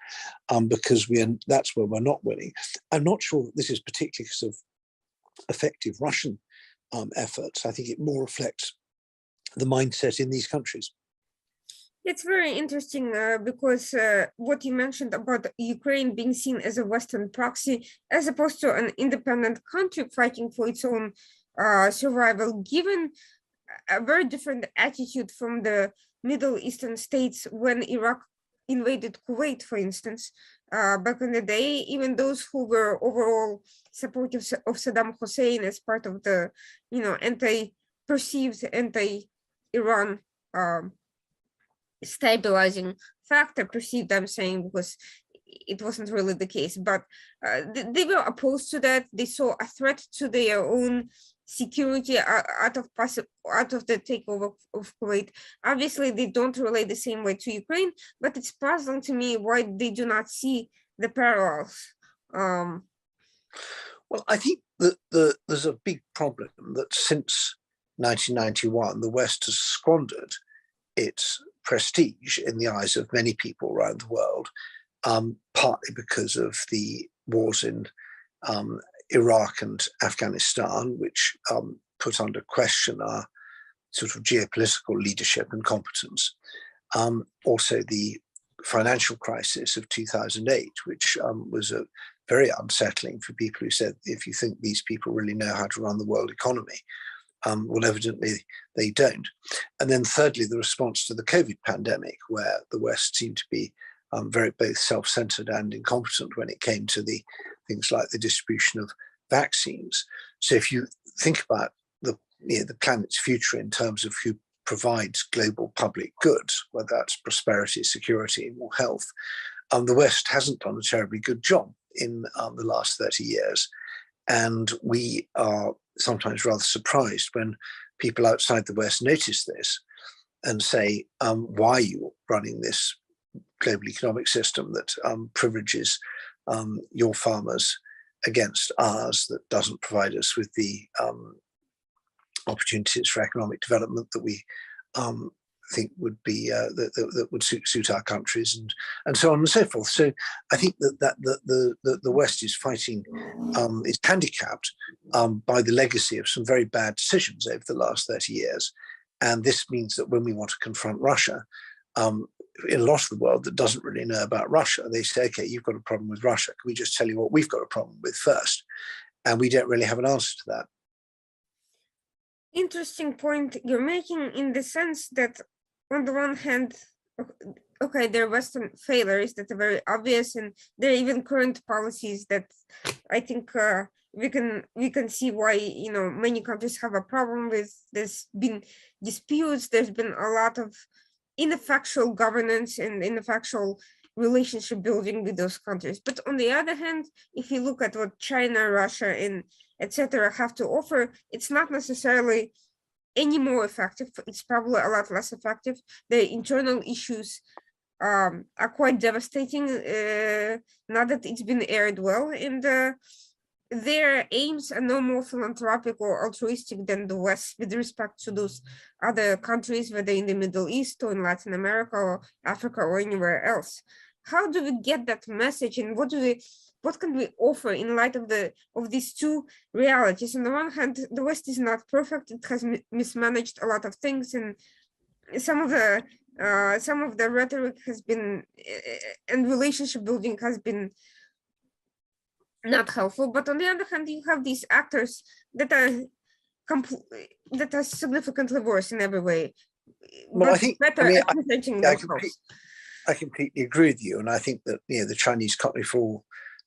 because that's where we're not winning. I'm not sure that this is particularly because of effective Russian efforts. I think it more reflects the mindset in these countries. It's very interesting because what you mentioned about Ukraine being seen as a Western proxy, as opposed to an independent country fighting for its own survival, given a very different attitude from the Middle Eastern states when Iraq invaded Kuwait, for instance, back in the day. Even those who were overall supportive of Saddam Hussein as part of the, perceived anti-Iran stabilizing factor, perceived, I'm saying, because it wasn't really the case, but they were opposed to that. They saw a threat to their own security out of the takeover of Kuwait. Obviously, they don't relate the same way to Ukraine, but it's puzzling to me why they do not see the parallels. Well, I think that there's a big problem that since 1991, the West has squandered its prestige in the eyes of many people around the world, partly because of the wars in Iraq and Afghanistan, which put under question our sort of geopolitical leadership and competence. Also the financial crisis of 2008, which was very unsettling for people who said, if you think these people really know how to run the world economy, well, evidently they don't. And then thirdly, the response to the COVID pandemic, where the West seemed to be very both self-centered and incompetent when it came to the things like the distribution of vaccines. So if you think about the planet's future in terms of who provides global public goods, whether that's prosperity, security, or health, the West hasn't done a terribly good job in the last 30 years. And we are sometimes rather surprised when people outside the West notice this and say, why are you running this global economic system that privileges your farmers against ours, that doesn't provide us with the opportunities for economic development that we think would be that would suit our countries, and so on and so forth. So I think that the West is fighting, is handicapped by the legacy of some very bad decisions over the last 30 years, and this means that when we want to confront Russia, in a lot of the world that doesn't really know about Russia, they say, okay, you've got a problem with Russia. Can we just tell you what we've got a problem with first? And we don't really have an answer to that. Interesting point you're making, in the sense that on the one hand, okay, there are Western failures that are very obvious, and there are even current policies that I think we can see why, you know, many countries have a problem with. There's been disputes, there's been a lot of ineffectual governance and ineffectual relationship building with those countries. But on the other hand, if you look at what China, Russia, and etc. have to offer, it's not necessarily any more effective. It's probably a lot less effective. The internal issues are quite devastating, now that it's been aired well, and their aims are no more philanthropic or altruistic than the West with respect to those other countries, whether in the Middle East or in Latin America or Africa or anywhere else. How do we get that message, and what can we offer in light of these two realities? On the one hand, the West is not perfect; it has mismanaged a lot of things, and some of the rhetoric has been and relationship building has been not helpful. But on the other hand, you have these actors that are significantly worse in every way. Well, I think I I completely agree with you, and I think that, you know, the Chinese can't be for all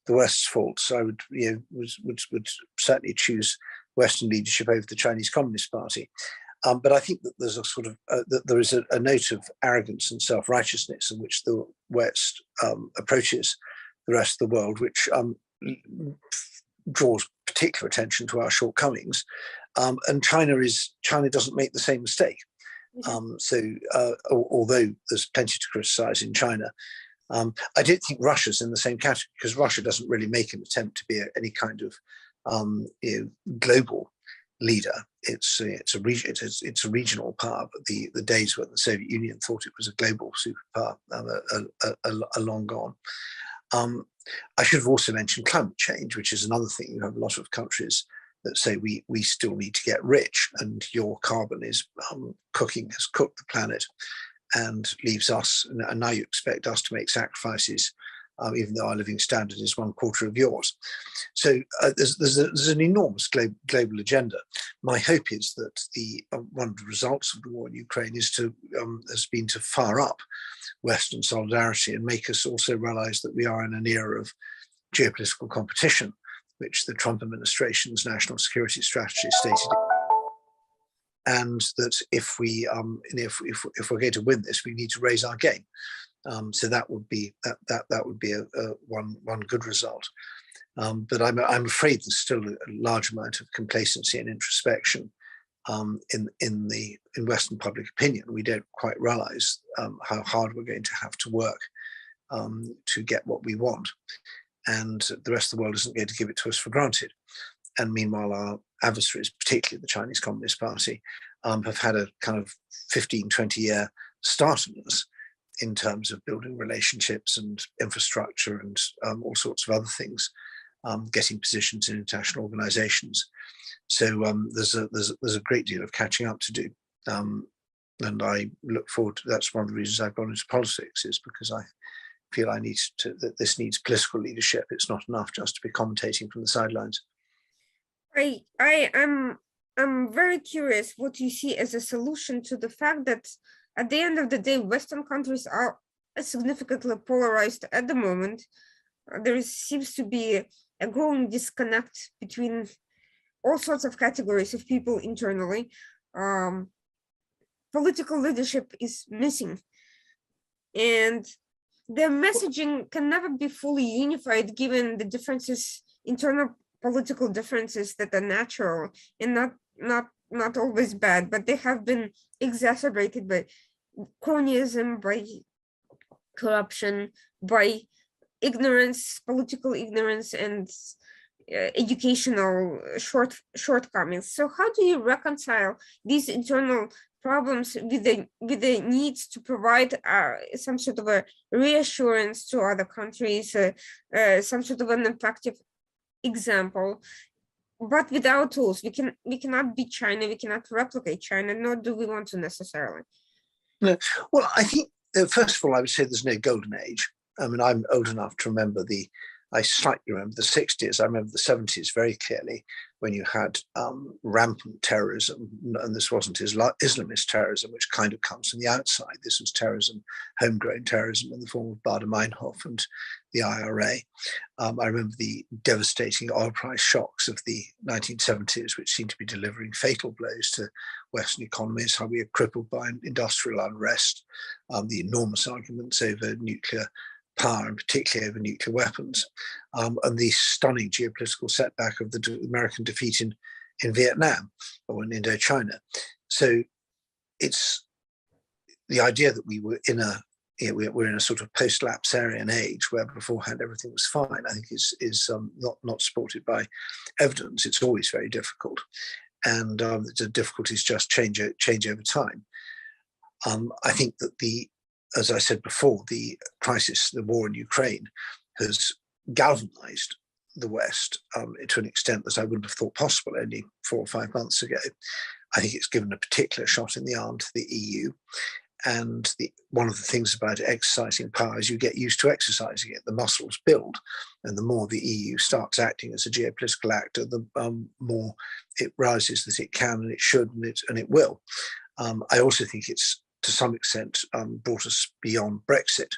the West's faults. I would, you know, would certainly choose Western leadership over the Chinese Communist Party. But I think that there's a sort of that there is a note of arrogance and self-righteousness in which the West approaches the rest of the world, which draws particular attention to our shortcomings. And China doesn't make the same mistake. Although there's plenty to criticize in China, I don't think Russia's in the same category, because Russia doesn't really make an attempt to be any kind of global leader. It's a regional power, but the days when the Soviet Union thought it was a global superpower are long gone. I should have also mentioned climate change, which is another thing. You have a lot of countries that say we still need to get rich, and your carbon is has cooked the planet and leaves us, and now you expect us to make sacrifices, even though our living standard is 1/4 of yours. So there's an enormous global agenda. My hope is that one of the results of the war in Ukraine has been to fire up Western solidarity and make us also realize that we are in an era of geopolitical competition, which the Trump administration's national security strategy stated, and that if we're going to win this, we need to raise our game. So that would be one good result. But I'm afraid there's still a large amount of complacency and introspection in Western public opinion. We don't quite realize how hard we're going to have to work to get what we want, and the rest of the world isn't going to give it to us for granted. And meanwhile, our adversaries, particularly the Chinese Communist Party, have had a kind of 15-20-year start on us in terms of building relationships and infrastructure and all sorts of other things, getting positions in international organizations. So there's a great deal of catching up to do. And I look forward to, that's one of the reasons I've gone into politics, is because I feel that this needs political leadership. It's not enough just to be commentating from the sidelines. I'm very curious what you see as a solution to the fact that at the end of the day, Western countries are significantly polarized at the moment. There seems to be a growing disconnect between all sorts of categories of people internally. Political leadership is missing, and the messaging can never be fully unified given the differences, internal political differences that are natural and not always bad, but they have been exacerbated by cronyism, by corruption, by ignorance, political ignorance, and educational shortcomings. So how do you reconcile these internal problems with the needs to provide some sort of a reassurance to other countries, some sort of an effective example, but without tools? We cannot be China, we cannot replicate China, nor do we want to necessarily. No. Well, I think first of all, I would say there's no golden age. I mean, I'm old enough to remember the I slightly remember the 60s. I remember the 70s very clearly, when you had rampant terrorism, and this wasn't Islamist terrorism, which kind of comes from the outside. This was terrorism, homegrown terrorism in the form of Baader-Meinhof and the IRA. I remember the devastating oil price shocks of the 1970s, which seemed to be delivering fatal blows to Western economies, how we were crippled by industrial unrest, the enormous arguments over nuclear power, and particularly over nuclear weapons, and the stunning geopolitical setback of the American defeat in Vietnam or in Indochina. So it's the idea that we were in a we're in a sort of post-lapsarian age where beforehand everything was fine, I think is not supported by evidence. It's always very difficult, and the difficulties just change over time. I think that as I said before, the crisis, the war in Ukraine, has galvanized the West to an extent that I wouldn't have thought possible only 4 or 5 months ago. I think it's given a particular shot in the arm to the EU. And one of the things about exercising power is you get used to exercising it. The muscles build, and the more the EU starts acting as a geopolitical actor, the more it rises that it can and it should and it will. I also think it's, to some extent, brought us beyond Brexit,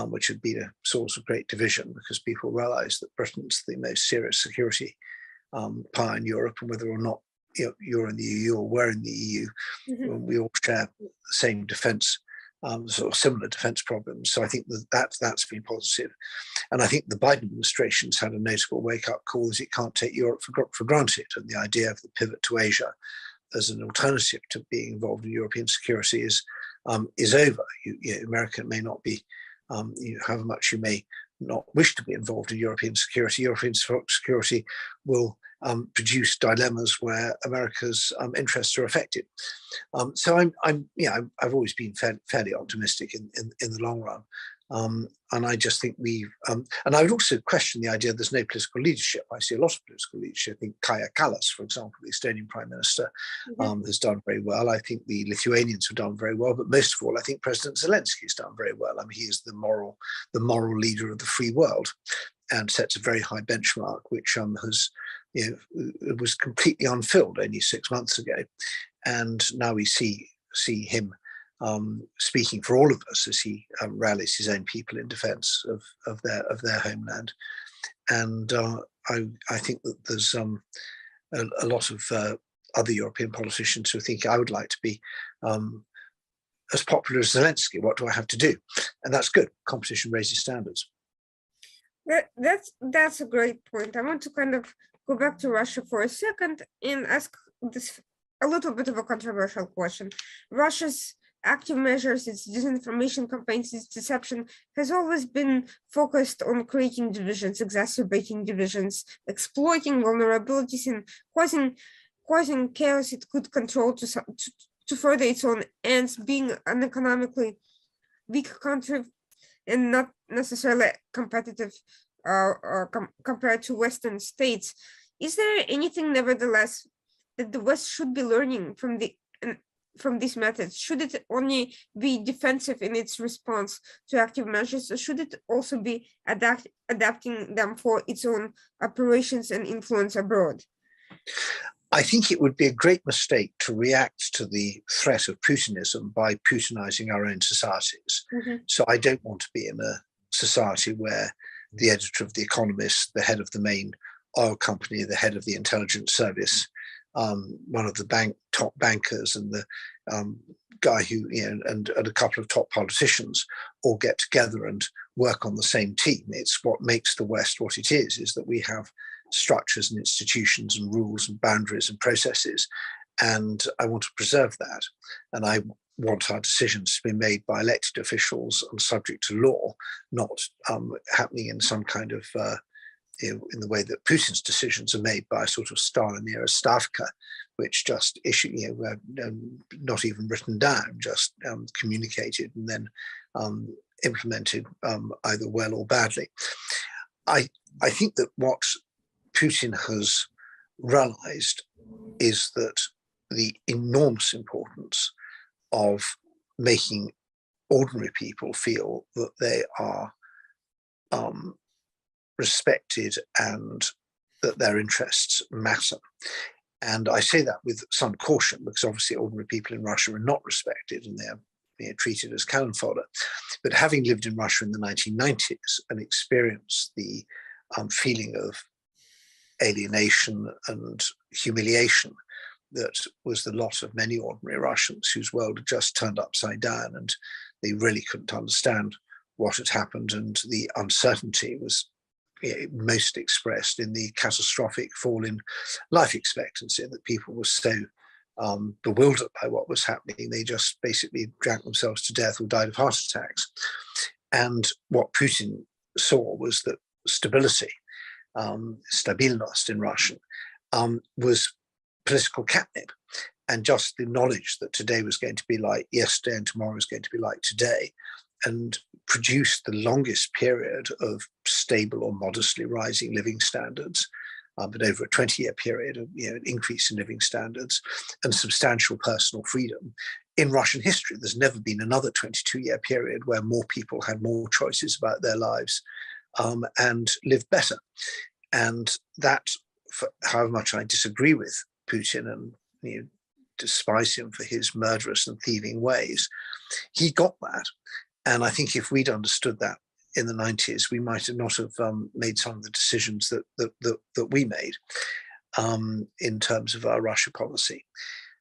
which had been a source of great division because people realised that Britain's the most serious security power in Europe, and whether or not you're in the EU or we're in the EU, we all share the same defence, sort of similar defence problems. So I think that's been positive. And I think the Biden administration's had a notable wake-up call that it can't take Europe for granted, and the idea of the pivot to Asia as an alternative to being involved in European security is over. America may not be, however much you may not wish to be involved in European security will produce dilemmas where America's interests are affected. So I've always been fairly optimistic in the long run. And I just think and I would also question the idea there's no political leadership. I see a lot of political leadership. I think Kaja Kallas, for example, the Estonian Prime Minister, has done very well. I think the Lithuanians have done very well. But most of all, I think President Zelensky has done very well. I mean, he is the moral leader of the free world, and sets a very high benchmark, which it was completely unfilled only 6 months ago. And now we see him speaking for all of us as he rallies his own people in defence of their homeland. And I think that there's a lot of other European politicians who think I would like to be as popular as Zelensky. What do I have to do? And that's good. Competition raises standards. That's a great point. I want to kind of go back to Russia for a second and ask this a little bit of a controversial question. Russia's active measures, its disinformation campaigns, its deception has always been focused on creating divisions, exacerbating divisions, exploiting vulnerabilities, and causing chaos it could control to further its own ends, being an economically weak country and not necessarily competitive compared to Western states. Is there anything, nevertheless, that the West should be learning from these methods? Should it only be defensive in its response to active measures, or should it also be adapting them for its own operations and influence abroad? I think it would be a great mistake to react to the threat of Putinism by Putinizing our own societies. So I don't want to be in a society where the editor of The Economist, the head of the main oil company, the head of the intelligence service, one of the top bankers, and the guy who, and a couple of top politicians all get together and work on the same team. It's what makes the West what it is that we have structures and institutions and rules and boundaries and processes. And I want to preserve that. And I want our decisions to be made by elected officials and subject to law, not happening in some kind of in the way that Putin's decisions are made by a sort of Stalin-era stavka, which just not even written down, just communicated and then implemented either well or badly. I think that what Putin has realized is that the enormous importance of making ordinary people feel that they are respected and that their interests matter. And I say that with some caution, because obviously ordinary people in Russia are not respected and they're treated as cannon fodder. But having lived in Russia in the 1990s and experienced the feeling of alienation and humiliation that was the lot of many ordinary Russians whose world had just turned upside down and they really couldn't understand what had happened, and the uncertainty was most expressed in the catastrophic fall in life expectancy, that people were so bewildered by what was happening, they just basically drank themselves to death or died of heart attacks. And what Putin saw was that stability, stabilnost in Russian, was political catnip, and just the knowledge that today was going to be like yesterday and tomorrow was going to be like today, and produced the longest period of stable or modestly rising living standards, but over a 20-year period of an increase in living standards and substantial personal freedom. In Russian history, there's never been another 22-year period where more people had more choices about their lives and lived better. And that, for however much I disagree with Putin and despise him for his murderous and thieving ways, he got that. And I think if we'd understood that in the 90s, we might have not have made some of the decisions that we made in terms of our Russia policy.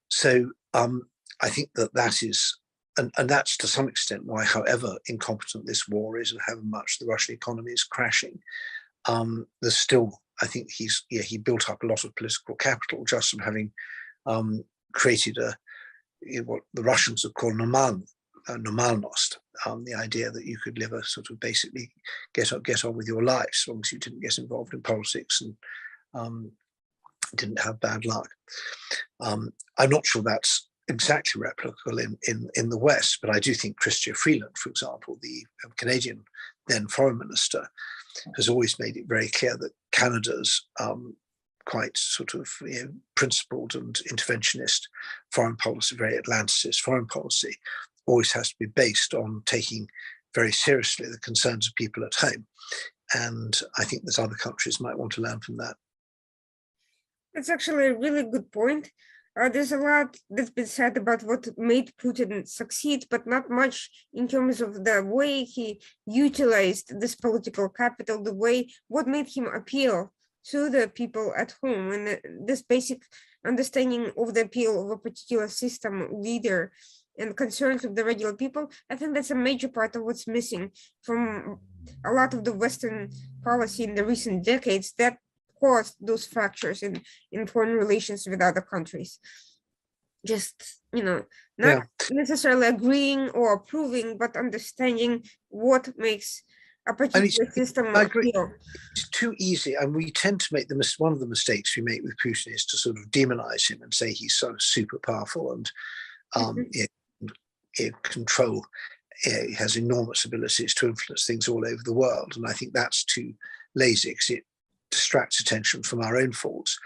So I think that is, and that's to some extent why, however incompetent this war is and however much the Russian economy is crashing, there's still, I think he built up a lot of political capital just from having created what the Russians would call normalnost, the idea that you could live a sort of basically get on with your life as long as you didn't get involved in politics and didn't have bad luck. I'm not sure that's exactly replicable in the West, but I do think Chrystia Freeland, for example, the Canadian then foreign minister, has always made it very clear that Canada's quite sort of principled and interventionist foreign policy, very Atlanticist foreign policy, always has to be based on taking very seriously the concerns of people at home. And I think that other countries might want to learn from that. That's actually a really good point. There's a lot that's been said about what made Putin succeed, but not much in terms of the way he utilized this political capital, what made him appeal to the people at home, and this basic understanding of the appeal of a particular system, leader, and concerns of the regular people. I think that's a major part of what's missing from a lot of the Western policy in the recent decades that caused those fractures in foreign relations with other countries. Just, not necessarily agreeing or approving, but understanding what makes a particular system appeal. It's too easy, and we tend to make one of the mistakes we make with Putin is to sort of demonize him and say he's so super powerful and control. He has enormous abilities to influence things all over the world, and I think that's too lazy because it distracts attention from our own faults.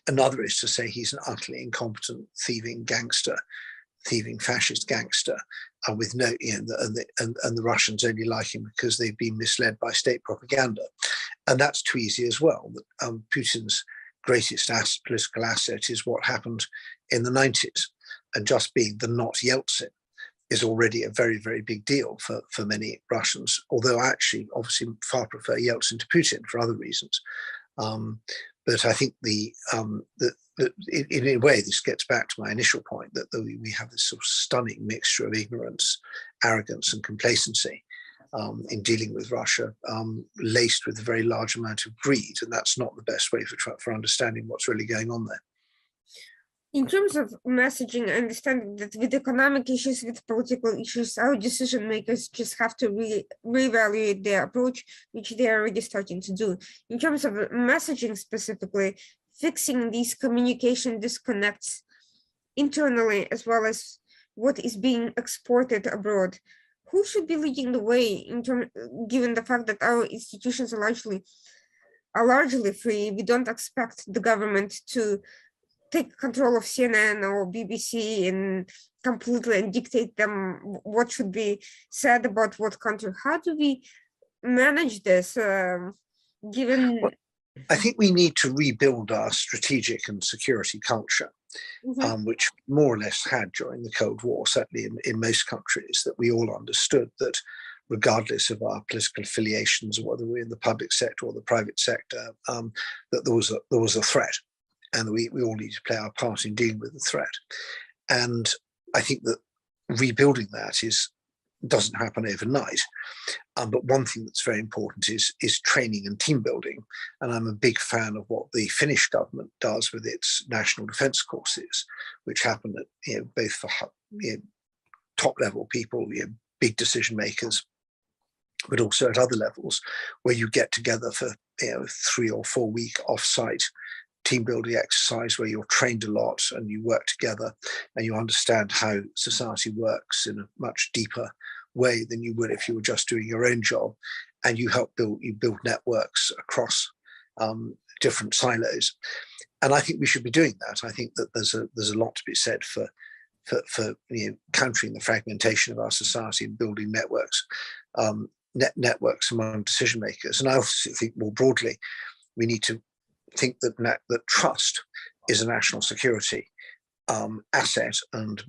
Another is to say he's an utterly incompetent, thieving fascist gangster, with no, and the Russians only like him because they've been misled by state propaganda, and that's too easy as well. Putin's greatest political asset is what happened in the 90s, and just being the not Yeltsin is already a very, very big deal for many Russians, although I actually obviously far prefer Yeltsin to Putin for other reasons. But I think in a way, this gets back to my initial point that we have this sort of stunning mixture of ignorance, arrogance, and complacency in dealing with Russia, laced with a very large amount of greed, and that's not the best way for understanding what's really going on there. In terms of messaging, I understand that with economic issues, with political issues, our decision makers just have to reevaluate their approach, which they are already starting to do. In terms of messaging specifically, fixing these communication disconnects internally as well as what is being exported abroad. Who should be leading the way given the fact that our institutions are largely free? We don't expect the government to take control of CNN or BBC and completely dictate them what should be said about what country. How do we manage this given. Well, I think we need to rebuild our strategic and security culture, which more or less had during the Cold War, certainly in most countries, that we all understood that regardless of our political affiliations, whether we're in the public sector or the private sector, that there was a threat, and that we all need to play our part in dealing with the threat. And I think that rebuilding that doesn't happen overnight. But one thing that's very important is training and team building. And I'm a big fan of what the Finnish government does with its national defense courses, which happen at both for top level people, big decision makers, but also at other levels, where you get together for 3 or 4 week offsite team building exercise where you're trained a lot and you work together and you understand how society works in a much deeper way than you would if you were just doing your own job, and you build networks across different silos. And I think we should be doing that. I think that there's a lot to be said for countering the fragmentation of our society and building networks networks among decision makers. And I also think more broadly we need to think that trust is a national security asset, and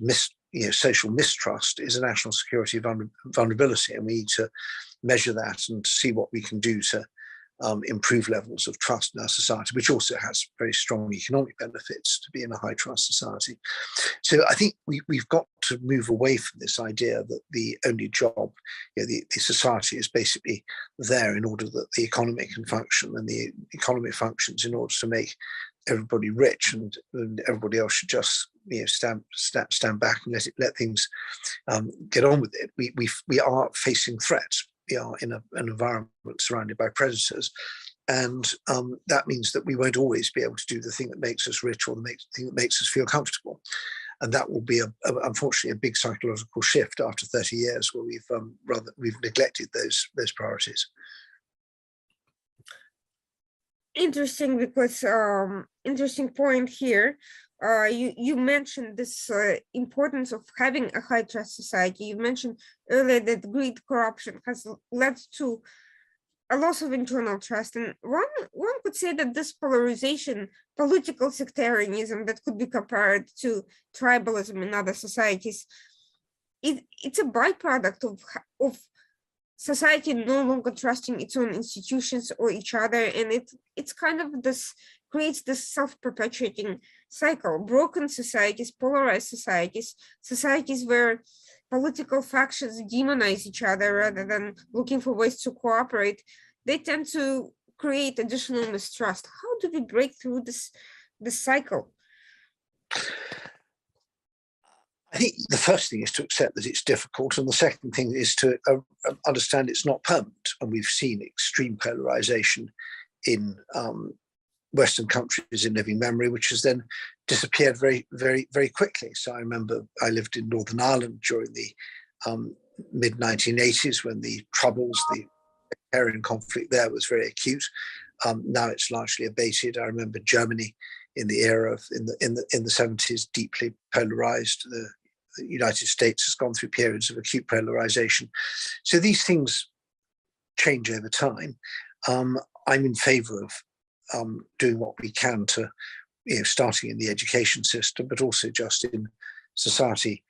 social mistrust is a national security vulnerability, and we need to measure that and see what we can do to improve levels of trust in our society, which also has very strong economic benefits to be in a high trust society. So I think we've got to move away from this idea that the only job, the society is basically there in order that the economy can function, and the economy functions in order to make everybody rich, and everybody else should just stand back and let things get on with it. We are facing threats. We are in an environment surrounded by predators, and that means that we won't always be able to do the thing that makes us rich or the thing that makes us feel comfortable. And that will be unfortunately a big psychological shift after 30 years, where we've neglected those priorities. Interesting, because interesting point here. You mentioned this importance of having a high trust society. You mentioned earlier that greed, corruption has led to a loss of internal trust. And one could say that this polarization, political sectarianism that could be compared to tribalism in other societies, it's a byproduct of society no longer trusting its own institutions or each other, and it's kind of this creates this self-perpetuating cycle. Broken societies, polarized societies, societies where political factions demonize each other rather than looking for ways to cooperate, they tend to create additional mistrust. How do we break through this cycle? I think the first thing is to accept that it's difficult, and the second thing is to understand it's not permanent. And we've seen extreme polarization in Western countries in living memory, which has then disappeared very, very, very quickly. So I remember I lived in Northern Ireland during the mid-1980s when the Troubles, the sectarian conflict there was very acute. Now it's largely abated. I remember Germany in the era of in the 70s, deeply polarized. The United States has gone through periods of acute polarization. So these things change over time. I'm in favor of doing what we can to, starting in the education system, but also just in society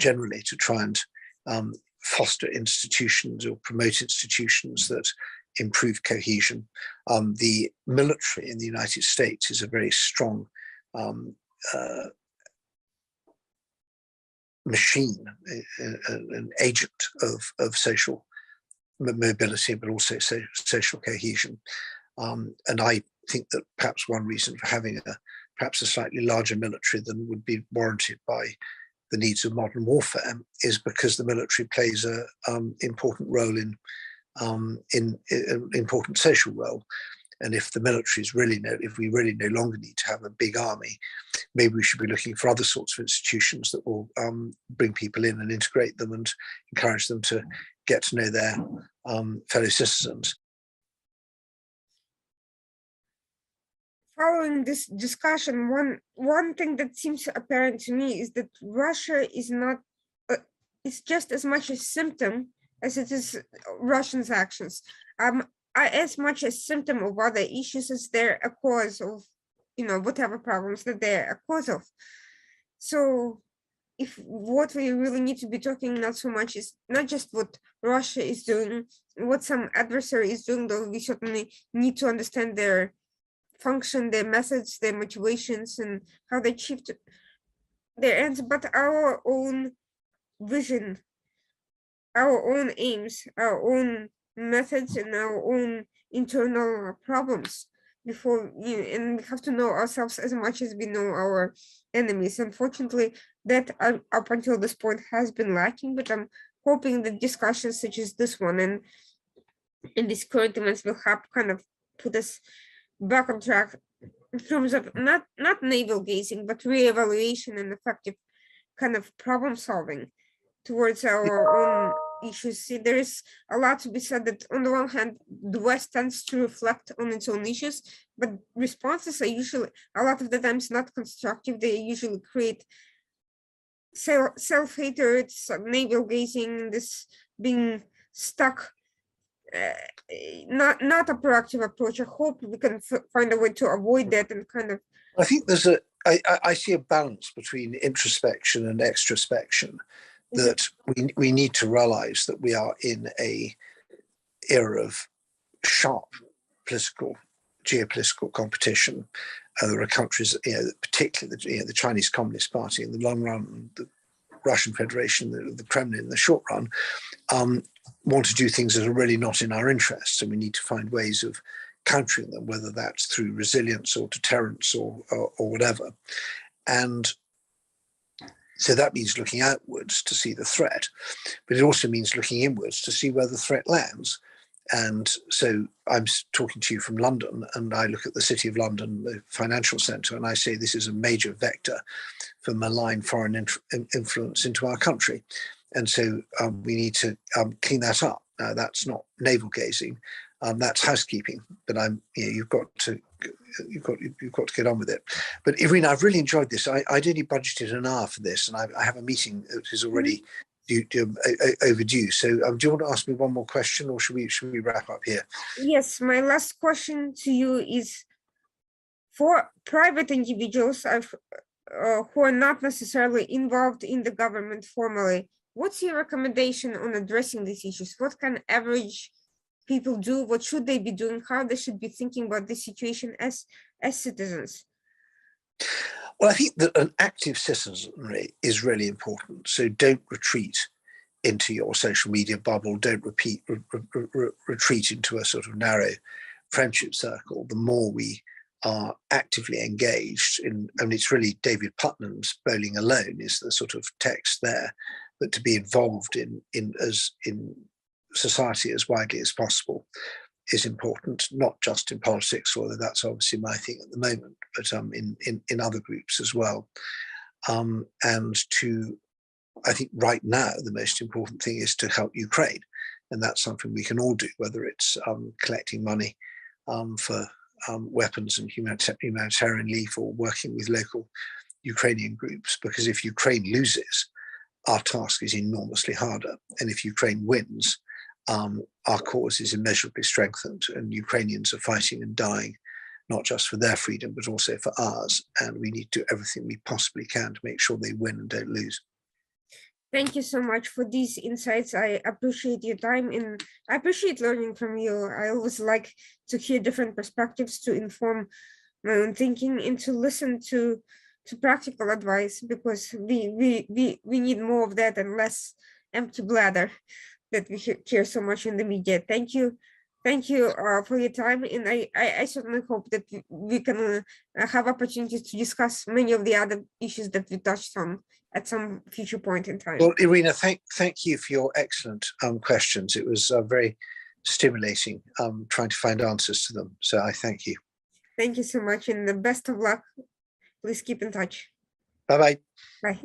generally, to try and foster institutions or promote institutions that improve cohesion. The military in the United States is a very strong machine, an agent of social mobility, but also social cohesion. And I think that perhaps one reason for having perhaps a slightly larger military than would be warranted by the needs of modern warfare is because the military plays an important role in an important social role. And if the military is if we really no longer need to have a big army, maybe we should be looking for other sorts of institutions that will bring people in and integrate them and encourage them to get to know their fellow citizens. Following this discussion, one thing that seems apparent to me is that Russia is not, it's just as much a symptom as it is Russians' actions. as much a symptom of other issues as they're a cause of, whatever problems that they're a cause of. So if what we really need to be talking not so much is not just what Russia is doing, what some adversary is doing, though we certainly need to understand their function, their methods, their motivations, and how they achieve their ends, but our own vision, our own aims, our own methods, and our own internal problems before and we have to know ourselves as much as we know our enemies. Unfortunately, that up until this point has been lacking, but I'm hoping that discussions such as this one and these current events will help kind of put us back on track in terms of not navel gazing, but reevaluation and effective kind of problem solving towards our own issues. See, there is a lot to be said that on the one hand, the West tends to reflect on its own issues, but responses are usually a lot of the times not constructive. They usually create self-hatred, navel gazing, this being stuck. Not a proactive approach. I hope we can find a way to avoid that and kind of. I think I see a balance between introspection and extrospection, that we need to realize that we are in a era of sharp geopolitical competition. There are countries, particularly the Chinese Communist Party in the long run, the Russian Federation, the Kremlin in the short run, want to do things that are really not in our interests, and we need to find ways of countering them, whether that's through resilience or deterrence or whatever. And so that means looking outwards to see the threat, but it also means looking inwards to see where the threat lands. And so I'm talking to you from London, and I look at the City of London, the financial centre, and I say this is a major vector for malign foreign influence into our country. And so we need to clean that up. Now, that's not navel gazing, that's housekeeping. But you've got to get on with it. But Irina, I've really enjoyed this. I'd only budgeted an hour for this, and I have a meeting that is already overdue. So do you want to ask me one more question, or should we wrap up here? Yes, my last question to you is for private individuals who are not necessarily involved in the government formally. What's your recommendation on addressing these issues? What can average people do? What should they be doing? How they should be thinking about this situation as citizens? Well, I think that an active citizenry is really important. So don't retreat into your social media bubble. Don't retreat into a sort of narrow friendship circle. The more we are actively engaged in, and it's really David Putnam's Bowling Alone is the sort of text there, but to be involved in society as widely as possible is important, not just in politics, although that's obviously my thing at the moment, but in other groups as well. And I think right now, the most important thing is to help Ukraine. And that's something we can all do, whether it's collecting money for weapons and humanitarian relief, or working with local Ukrainian groups. Because if Ukraine loses, our task is enormously harder. And if Ukraine wins, our cause is immeasurably strengthened, and Ukrainians are fighting and dying, not just for their freedom, but also for ours. And we need to do everything we possibly can to make sure they win and don't lose. Thank you so much for these insights. I appreciate your time, and I appreciate learning from you. I always like to hear different perspectives to inform my own thinking and to listen to practical advice, because we need more of that and less empty bladder that we hear so much in the media. Thank you for your time, and I certainly hope that we can have opportunities to discuss many of the other issues that we touched on at some future point in time. Well, Irina, thank you for your excellent questions. It was very stimulating trying to find answers to them. So I thank you. Thank you so much, and the best of luck. Please keep in touch. Bye-bye. Bye.